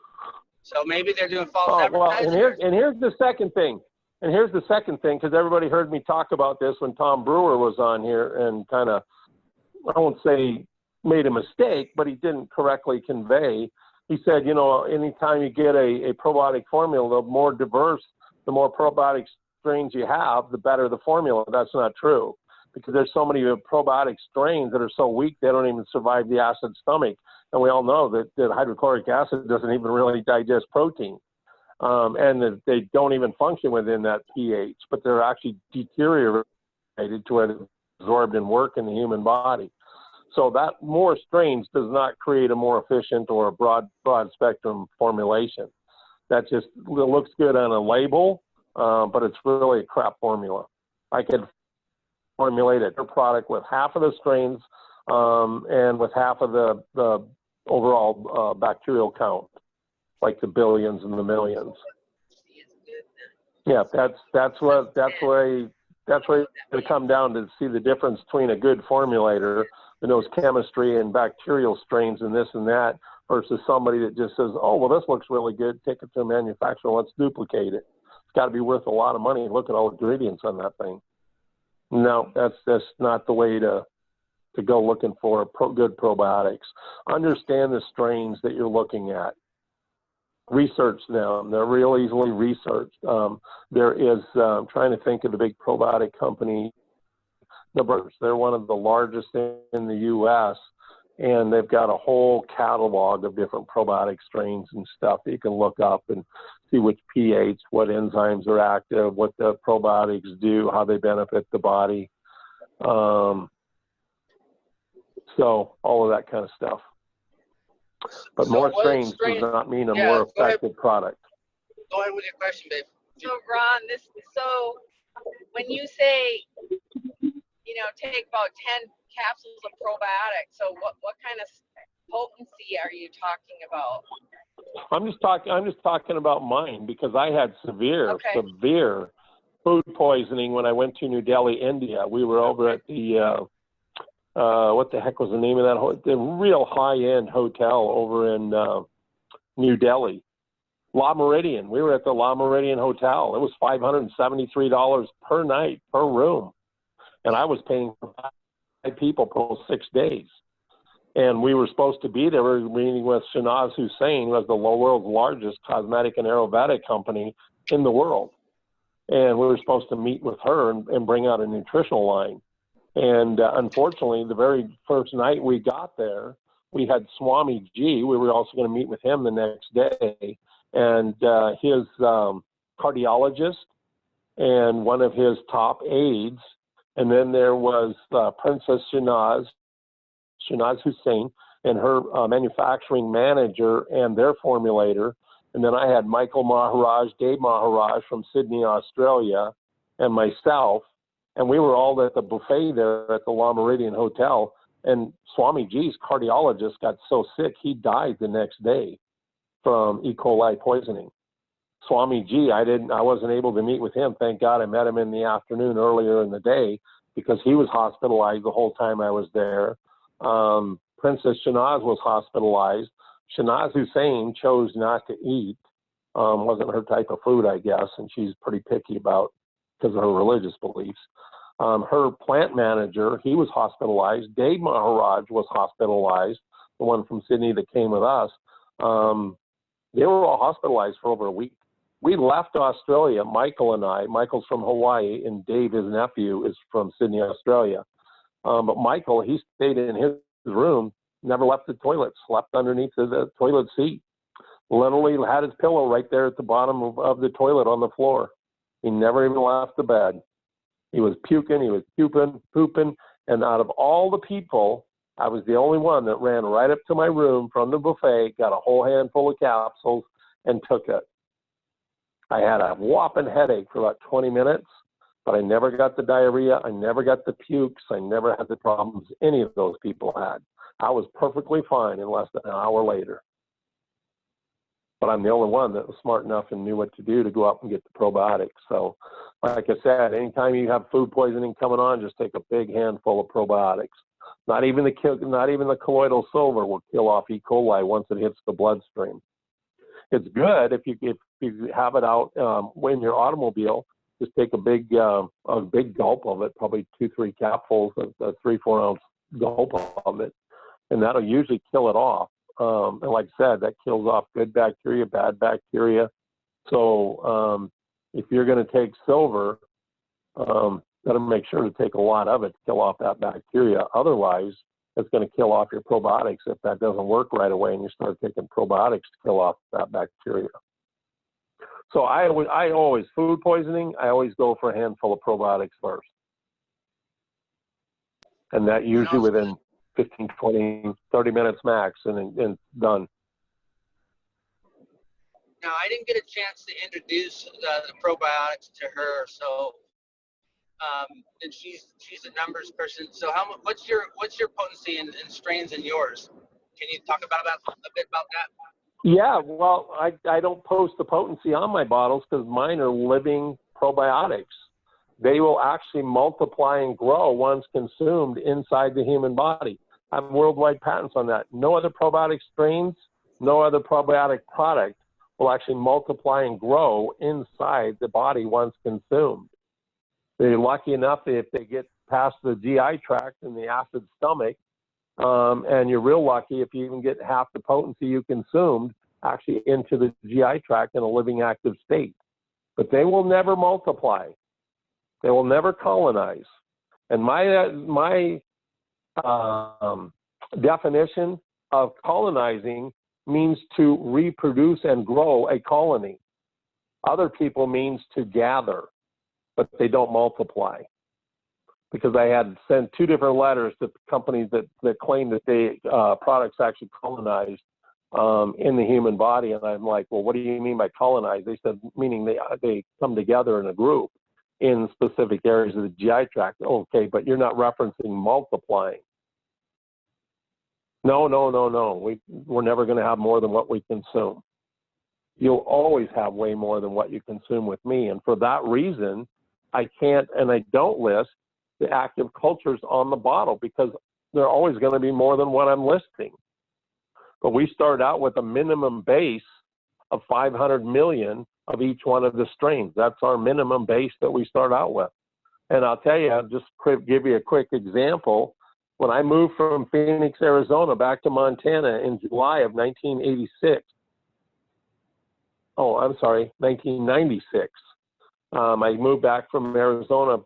[SPEAKER 6] So maybe they're doing false advertising.
[SPEAKER 2] Well, and here's the second thing. And here's the second thing, because everybody heard me talk about this when Tom Brewer was on here and kind of, I won't say made a mistake, but he didn't correctly convey. He said, anytime you get a probiotic formula, the more diverse, the more probiotic strains you have, the better the formula. That's not true, because there's so many probiotic strains that are so weak they don't even survive the acid stomach. And we all know that hydrochloric acid doesn't even really digest protein. And that they don't even function within that pH, but they're actually deteriorated to where they're absorbed and work in the human body. So that more strains does not create a more efficient or a broad spectrum formulation. That just looks good on a label, but it's really a crap formula. I could formulate a product with half of the strains and with half of the overall bacterial count, like the billions and the millions. Yeah, that's where it come down to see the difference between a good formulator that knows chemistry and bacterial strains and this and that versus somebody that just says, oh, well, this looks really good. Take it to a manufacturer. Let's duplicate it. It's got to be worth a lot of money. Look at all the ingredients on that thing. No, that's not the way to go looking for good probiotics. Understand the strains that you're looking at. Research them. They're real easily researched. There is, trying to think of the big probiotic company, they're one of the largest in the U.S., and they've got a whole catalog of different probiotic strains and stuff that you can look up and see which pH, what enzymes are active, what the probiotics do, how they benefit the body. So all of that kind of stuff. But more strains does not mean a more effective product.
[SPEAKER 6] Go ahead with your question, babe.
[SPEAKER 7] So Ron, so when you say, take about 10 capsules of probiotics, so what kind of potency are you talking about?
[SPEAKER 2] I'm just talking about mine, because I had severe food poisoning when I went to New Delhi, India. We were over at the what the heck was the name of that? The real high-end hotel over in New Delhi. La Meridian. We were at the La Meridian Hotel. It was $573 per night, per room. And I was paying for 5 people for 6 days. And we were supposed to be there. We were meeting with Shanaz Hussain, who was the world's largest cosmetic and Ayurvedic company in the world. And we were supposed to meet with her and bring out a nutritional line. And unfortunately, the very first night we got there, we had Swami G. We were also going to meet with him the next day. And his cardiologist and one of his top aides. And then there was Princess Shanaz Hussain, and her manufacturing manager and their formulator. And then I had Michael Maharaj, Dave Maharaj from Sydney, Australia, and myself. And we were all at the buffet there at the La Meridian Hotel. And Swami G's cardiologist got so sick, he died the next day from E. coli poisoning. Swami G, I wasn't able to meet with him. Thank God I met him in the afternoon earlier in the day, because he was hospitalized the whole time I was there. Princess Shanaz was hospitalized. Shanaz Hussain chose not to eat. Wasn't her type of food, I guess, and she's pretty picky about because of her religious beliefs. Her plant manager, he was hospitalized. Dave Maharaj was hospitalized, the one from Sydney that came with us. They were all hospitalized for over a week. We left Australia, Michael and I. Michael's from Hawaii, and Dave, his nephew, is from Sydney, Australia. But Michael, he stayed in his room, never left the toilet, slept underneath the toilet seat. Literally had his pillow right there at the bottom of the toilet on the floor. He never even left the bed. He was puking, he was pooping, and out of all the people, I was the only one that ran right up to my room from the buffet, got a whole handful of capsules, and took it. I had a whopping headache for about 20 minutes, but I never got the diarrhea, I never got the pukes, I never had the problems any of those people had. I was perfectly fine in less than an hour later. But I'm the only one that was smart enough and knew what to do to go out and get the probiotics. So, like I said, anytime you have food poisoning coming on, just take a big handful of probiotics. Not even the colloidal silver will kill off E. coli once it hits the bloodstream. It's good if you have it out in your automobile. Just take a big gulp of it, probably 2-3 capfuls, a 3-4 ounce gulp of it, and that'll usually kill it off. And like I said, that kills off good bacteria, bad bacteria. So if you're going to take silver, gotta make sure to take a lot of it to kill off that bacteria. Otherwise, it's going to kill off your probiotics if that doesn't work right away and you start taking probiotics to kill off that bacteria. So I always, food poisoning, I always go for a handful of probiotics first. And that usually within 15, 20, 30 minutes max, and done.
[SPEAKER 6] Now, I didn't get a chance to introduce the probiotics to her, so and she's a numbers person. So what's your potency and strains in yours? Can you talk about a bit about that?
[SPEAKER 2] Yeah, well, I don't post the potency on my bottles because mine are living probiotics. They will actually multiply and grow once consumed inside the human body. I have worldwide patents on that. No other probiotic strains, no other probiotic product will actually multiply and grow inside the body once consumed. They're lucky enough if they get past the GI tract and the acid stomach, and you're real lucky if you even get half the potency you consumed actually into the GI tract in a living active state. But they will never multiply. They will never colonize. And my definition of colonizing means to reproduce and grow a colony. Other people means to gather, but they don't multiply. Because I had sent 2 different letters to companies that claim that they products actually colonized in the human body, and I'm like, well, what do you mean by colonize? They said, meaning they come together in a group in specific areas of the GI tract. Okay, but you're not referencing multiplying. No. We're never going to have more than what we consume. You'll always have way more than what you consume with me, and for that reason, I can't and I don't list the active cultures on the bottle because they're always going to be more than what I'm listing. But we start out with a minimum base of 500 million of each one of the strains. That's our minimum base that we start out with. And I'll tell you, I'll just give you a quick example. When I moved from Phoenix, Arizona back to Montana in July of 1986, 1996. I moved back from Arizona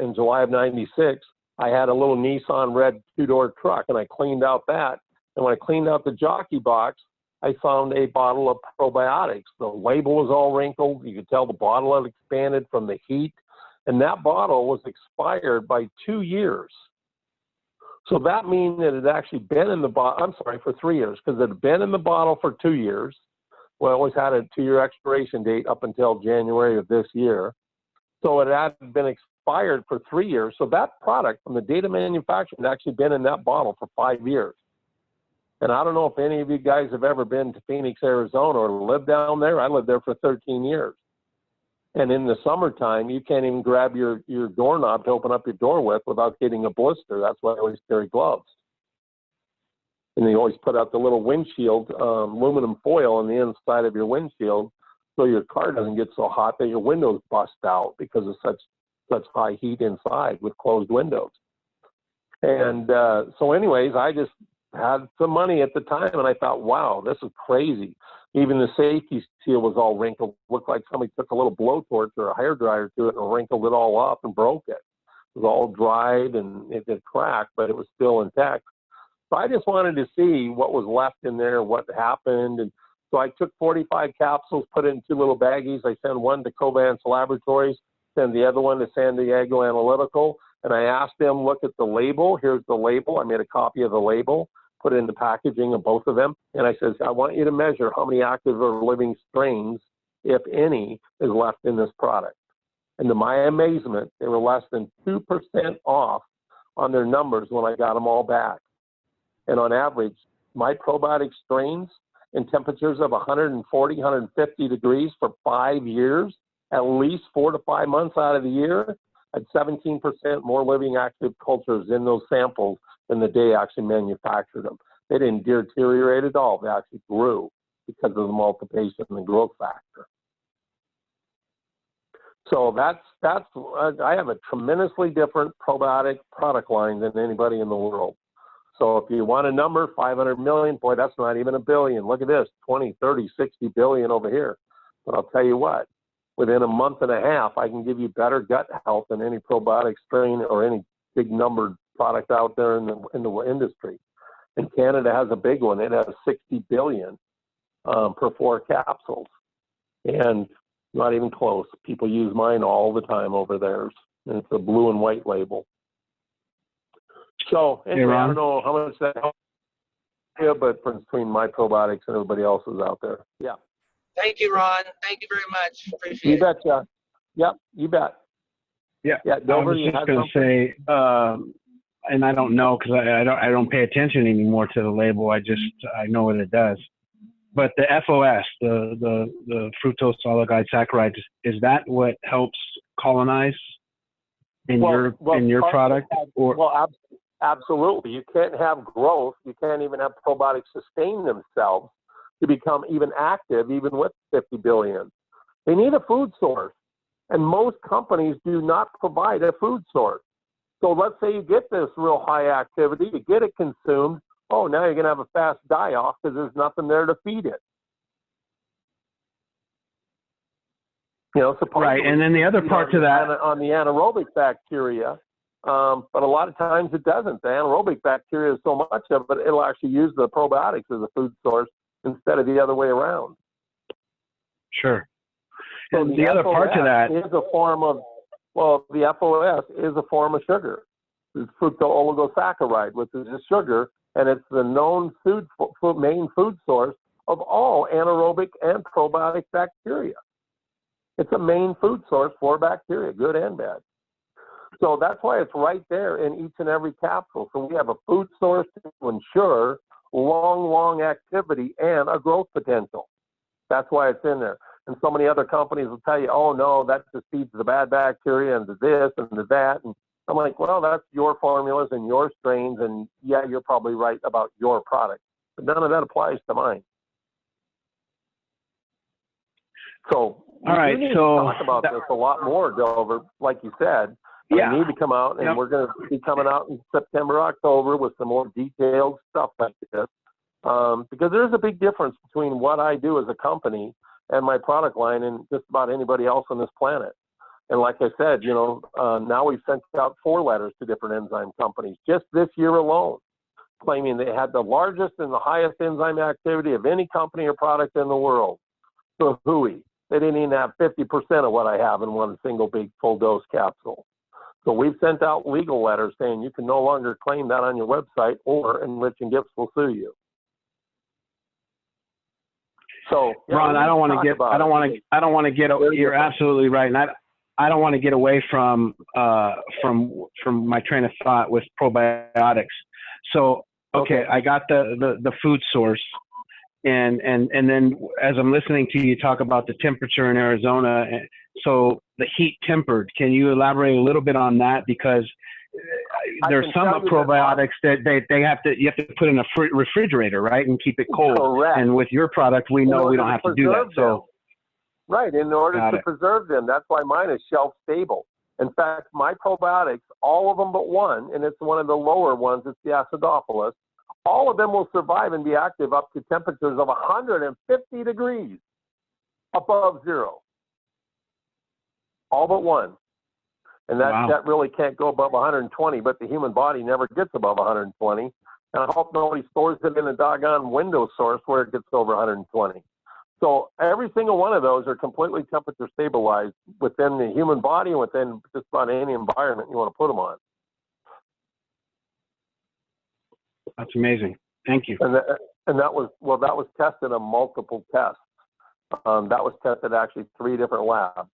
[SPEAKER 2] in July of 96. I had a little Nissan red 2-door truck, and I cleaned out that. And when I cleaned out the jockey box, I found a bottle of probiotics. The label was all wrinkled. You could tell the bottle had expanded from the heat. And that bottle was expired by 2 years. So that means that it had actually been in the bottle, for 3 years, because it had been in the bottle for 2 years. Well, it always had a 2-year expiration date up until January of this year. So it had been expired for 3 years. So that product from the date of manufacture had actually been in that bottle for 5 years. And I don't know if any of you guys have ever been to Phoenix, Arizona or lived down there. I lived there for 13 years. And in the summertime, you can't even grab your doorknob to open up your door with without getting a blister. That's why I always carry gloves. And they always put out the little windshield, aluminum foil on the inside of your windshield so your car doesn't get so hot that your windows bust out because of such high heat inside with closed windows. And so anyways, I just had some money at the time, and I thought, wow, this is crazy. Even the safety seal was all wrinkled. Looked like somebody took a little blowtorch or a hairdryer to it and wrinkled it all up and broke it. It was all dried and it had cracked, but it was still intact. So I just wanted to see what was left in there, what happened. And So I took 45 capsules, put it in 2 little baggies. I sent one to Covance Laboratories, send the other one to San Diego Analytical, and I asked them, look at the label. Here's the label. I made a copy of the label, put it in the packaging of both of them, and I said, I want you to measure how many active or living strains, if any, is left in this product. And to my amazement, they were less than 2% off on their numbers when I got them all back. And on average, my probiotic strains in temperatures of 140, 150 degrees for 5 years, at least 4 to 5 months out of the year, had 17% more living active cultures in those samples than the day I actually manufactured them. They didn't deteriorate at all. They actually grew because of the multiplication and the growth factor. So I have a tremendously different probiotic product line than anybody in the world. So if you want a number, 500 million, boy, that's not even a billion. Look at this, 20, 30, 60 billion over here. But I'll tell you what, within a month and a half, I can give you better gut health than any probiotic strain or any big numbered product out there in the industry. And Canada has a big one. It has 60 billion per 4 capsules. And not even close. People use mine all the time over theirs. And it's a blue and white label. So anyway, I don't know how much that helps you, but between my probiotics and everybody else's out there. Yeah.
[SPEAKER 6] Thank you, Ron. Thank you very much. Appreciate
[SPEAKER 2] You
[SPEAKER 6] it.
[SPEAKER 2] betcha. Yep, you bet.
[SPEAKER 1] Yeah.
[SPEAKER 2] Yeah, Dover,
[SPEAKER 1] I was
[SPEAKER 2] you
[SPEAKER 1] just
[SPEAKER 2] had
[SPEAKER 1] going to say, and I don't know because I don't pay attention anymore to the label. I know what it does. But the FOS, the fructose oligosaccharides, is that what helps colonize in your product?
[SPEAKER 2] Absolutely. You can't have growth. You can't even have probiotics sustain themselves to become even active, even with 50 billion. They need a food source, and most companies do not provide a food source. So let's say you get this real high activity, you get it consumed. Oh, now you're going to have a fast die-off because there's nothing there to feed it. You know,
[SPEAKER 1] right, and then the other part to that
[SPEAKER 2] on the anaerobic bacteria, but a lot of times it doesn't. The anaerobic bacteria is so much of it, it'll actually use the probiotics as a food source instead of the other way around.
[SPEAKER 1] Sure.
[SPEAKER 2] So
[SPEAKER 1] and the other part to that
[SPEAKER 2] is a form of, the FOS is a form of sugar. It's fructooligosaccharides, which is a sugar, and it's the known main food source of all anaerobic and probiotic bacteria. It's a main food source for bacteria, good and bad. So that's why it's right there in each and every capsule. So we have a food source to ensure long activity and a growth potential. That's why it's in there. And so many other companies will tell you, oh, no, that just feeds the bad bacteria and the this and the that. And I'm like, well, that's your formulas and your strains. And yeah, you're probably right about your product. But none of that applies to mine. So
[SPEAKER 1] all right,
[SPEAKER 2] we need
[SPEAKER 1] so
[SPEAKER 2] to talk about this a lot more, Dover, like you said.
[SPEAKER 1] Yeah.
[SPEAKER 2] I need to come out, and we're going to be coming out in September, October with some more detailed stuff like this. Because there's a big difference between what I do as a company and my product line and just about anybody else on this planet. And like I said, now we've sent out 4 letters to different enzyme companies just this year alone, claiming they had the largest and the highest enzyme activity of any company or product in the world. So hooey, they didn't even have 50% of what I have in one single big full dose capsule. So we've sent out legal letters saying you can no longer claim that on your website, or Enriching Gifts will sue you. So
[SPEAKER 1] Ron, I don't want to get. You're absolutely right, and I don't want to get away from my train of thought with probiotics. So okay, I got the food source, and then as I'm listening to you talk about the temperature in Arizona, so the heat tempered. Can you elaborate a little bit on that? Because there's some probiotics that you have to put in a refrigerator, right, and keep it cold.
[SPEAKER 2] Correct.
[SPEAKER 1] And with your product, we know we don't have to do that. So
[SPEAKER 2] right, in order to preserve them, that's why mine is shelf stable. In fact, my probiotics, all of them but one, and it's one of the lower ones, it's the acidophilus, all of them will survive and be active up to temperatures of 150 degrees above zero. All but one. And that really can't go above 120, but the human body never gets above 120. And I hope nobody stores it in a doggone window source where it gets over 120. So every single one of those are completely temperature stabilized within the human body and within just about any environment you want to put them on.
[SPEAKER 1] That's amazing. Thank you.
[SPEAKER 2] And that was tested on multiple tests. That was tested actually 3 different labs.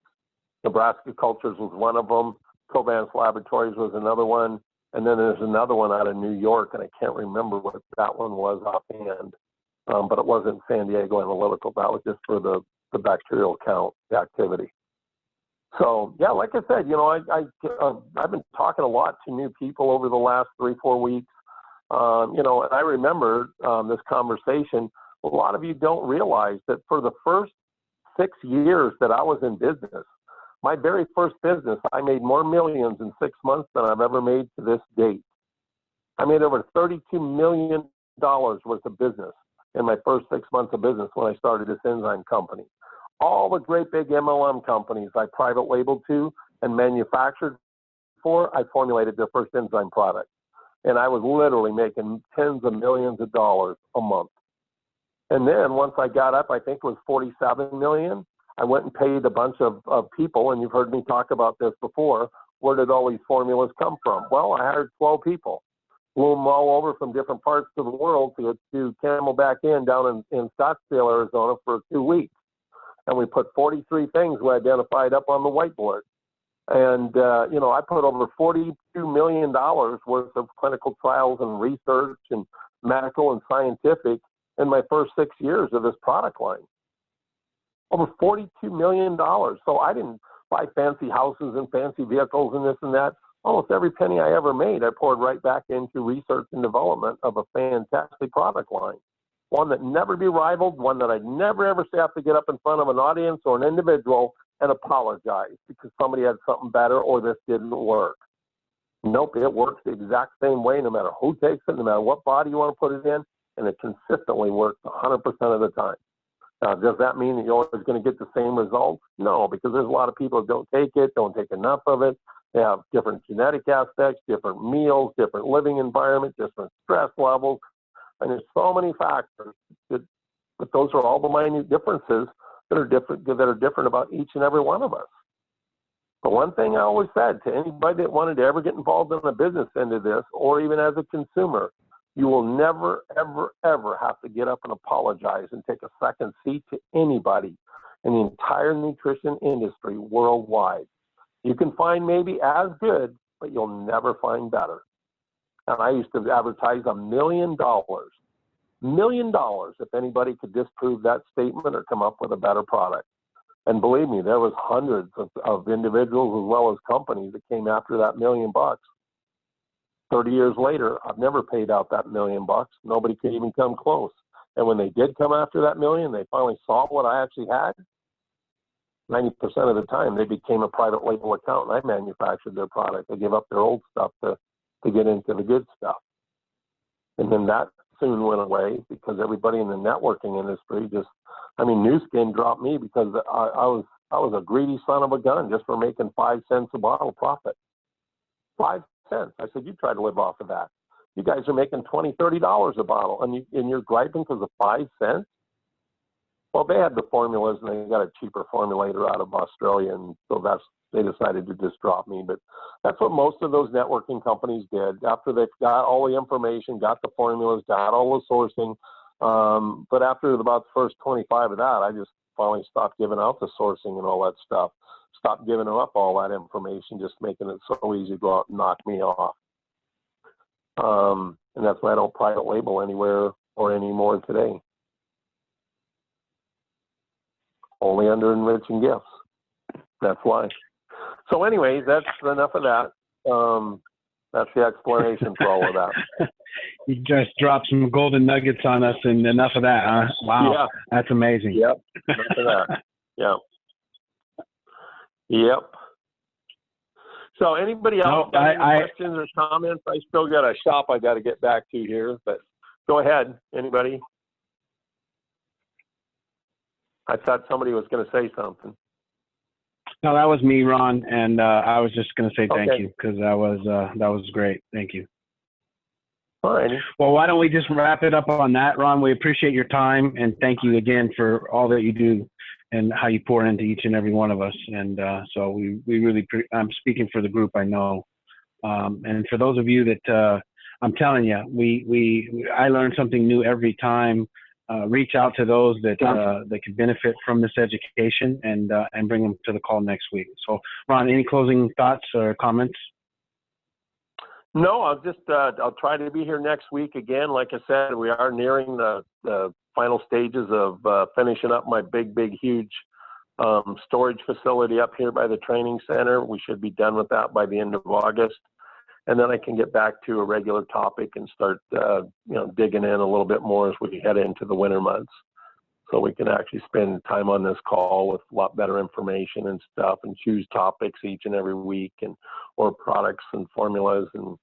[SPEAKER 2] Nebraska Cultures was one of them. Covance Laboratories was another one. And then there's another one out of New York, and I can't remember what that one was offhand. But it wasn't San Diego Analytical. That was just for the bacterial count, the activity. So, yeah, like I said, I've been talking a lot to new people over the last 3-4 weeks. And I remember this conversation. A lot of you don't realize that for the first 6 years that I was in business, my very first business, I made more millions in 6 months than I've ever made to this date. I made over $32 million worth of business in my first 6 months of business when I started this enzyme company. All the great big MLM companies I private labeled to and manufactured for, I formulated their first enzyme product. And I was literally making tens of millions of dollars a month. And then once I got up, I think it was 47 million, I went and paid a bunch of people, and you've heard me talk about this before. Where did all these formulas come from? Well, I hired 12 people, flew them all over from different parts of the world to Camelback Inn down in Scottsdale, Arizona for 2 weeks. And we put 43 things we identified up on the whiteboard. And, I put over $42 million worth of clinical trials and research and medical and scientific in my first 6 years of this product line. Over $42 million. So I didn't buy fancy houses and fancy vehicles and this and that. Almost every penny I ever made, I poured right back into research and development of a fantastic product line. One that never be rivaled, one that I'd never ever have to get up in front of an audience or an individual and apologize because somebody had something better or this didn't work. Nope, it works the exact same way no matter who takes it, no matter what body you want to put it in, and it consistently works 100% of the time. Does that mean that you're always going to get the same results? No, because there's a lot of people that don't take it, don't take enough of it. They have different genetic aspects, different meals, different living environment, different stress levels. And there's so many factors but those are all the minute differences that are different about each and every one of us. But one thing I always said to anybody that wanted to ever get involved in the business end of this, or even as a consumer, you will never, ever, ever have to get up and apologize and take a second seat to anybody in the entire nutrition industry worldwide. You can find maybe as good, but you'll never find better. And I used to advertise $1 million. $1 million if anybody could disprove that statement or come up with a better product. And believe me, there was hundreds of individuals as well as companies that came after that $1 million. 30 years later, I've never paid out that $1 million. Nobody could even come close. And when they did come after that million, they finally saw what I actually had. 90% of the time, they became a private label account, and I manufactured their product. They gave up their old stuff to get into the good stuff. And then that soon went away because everybody in the networking industry New Skin dropped me because I was a greedy son of a gun just for making 5 cents a bottle profit. 5 cents. I said, you try to live off of that. You guys are making $20, $30 a bottle, and you're griping because of 5 cents? Well, they had the formulas, and they got a cheaper formulator out of Australia, and so they decided to just drop me. But that's what most of those networking companies did. After they got all the information, got the formulas, got all the sourcing, but after about the first 25 of that, I just finally stopped giving out the sourcing and all that stuff. Stopped giving up all that information, just making it so easy to go out and knock me off. And that's why I don't private label anywhere or anymore today. Only under Enriching Gifts. That's why. So anyways, that's enough of that. That's the explanation for all of that.
[SPEAKER 1] You just dropped some golden nuggets on us, and enough of that, huh? Wow, yeah. That's amazing.
[SPEAKER 2] Yep, enough of that. Yep. Yep. So anybody else got any questions or comments? I still got a shop I got to get back to here, but go ahead. Anybody? I thought somebody was going to say something.
[SPEAKER 1] No, that was me, Ron, and I was just going to say thank you because that was great. Thank you.
[SPEAKER 2] All righty.
[SPEAKER 1] Well, why don't we just wrap it up on that, Ron? We appreciate your time, and thank you again for all that you do and how you pour into each and every one of us. And so we really, I'm speaking for the group, I know. And for those of you that, I'm telling you, I learn something new every time. Reach out to those that can benefit from this education and bring them to the call next week. So, Ron, any closing thoughts or comments?
[SPEAKER 2] No, I'll try to be here next week again. Like I said, we are nearing the final stages of finishing up my big, huge storage facility up here by the training center. We should be done with that by the end of August. And then I can get back to a regular topic and start, digging in a little bit more as we head into the winter months. So we can actually spend time on this call with a lot better information and stuff, and choose topics each and every week, or products and formulas. And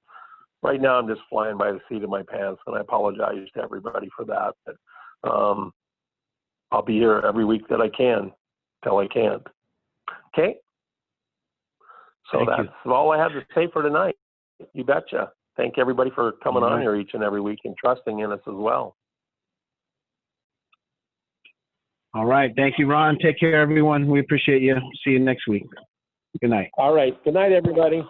[SPEAKER 2] right now I'm just flying by the seat of my pants, and I apologize to everybody for that. But I'll be here every week that I can till I can't. Okay. So that's all I have to say for tonight. You betcha. Thank everybody for coming on here each and every week and trusting in us as well.
[SPEAKER 1] All right. Thank you, Ron. Take care, everyone. We appreciate you. See you next week. Good night.
[SPEAKER 2] All right. Good night, everybody.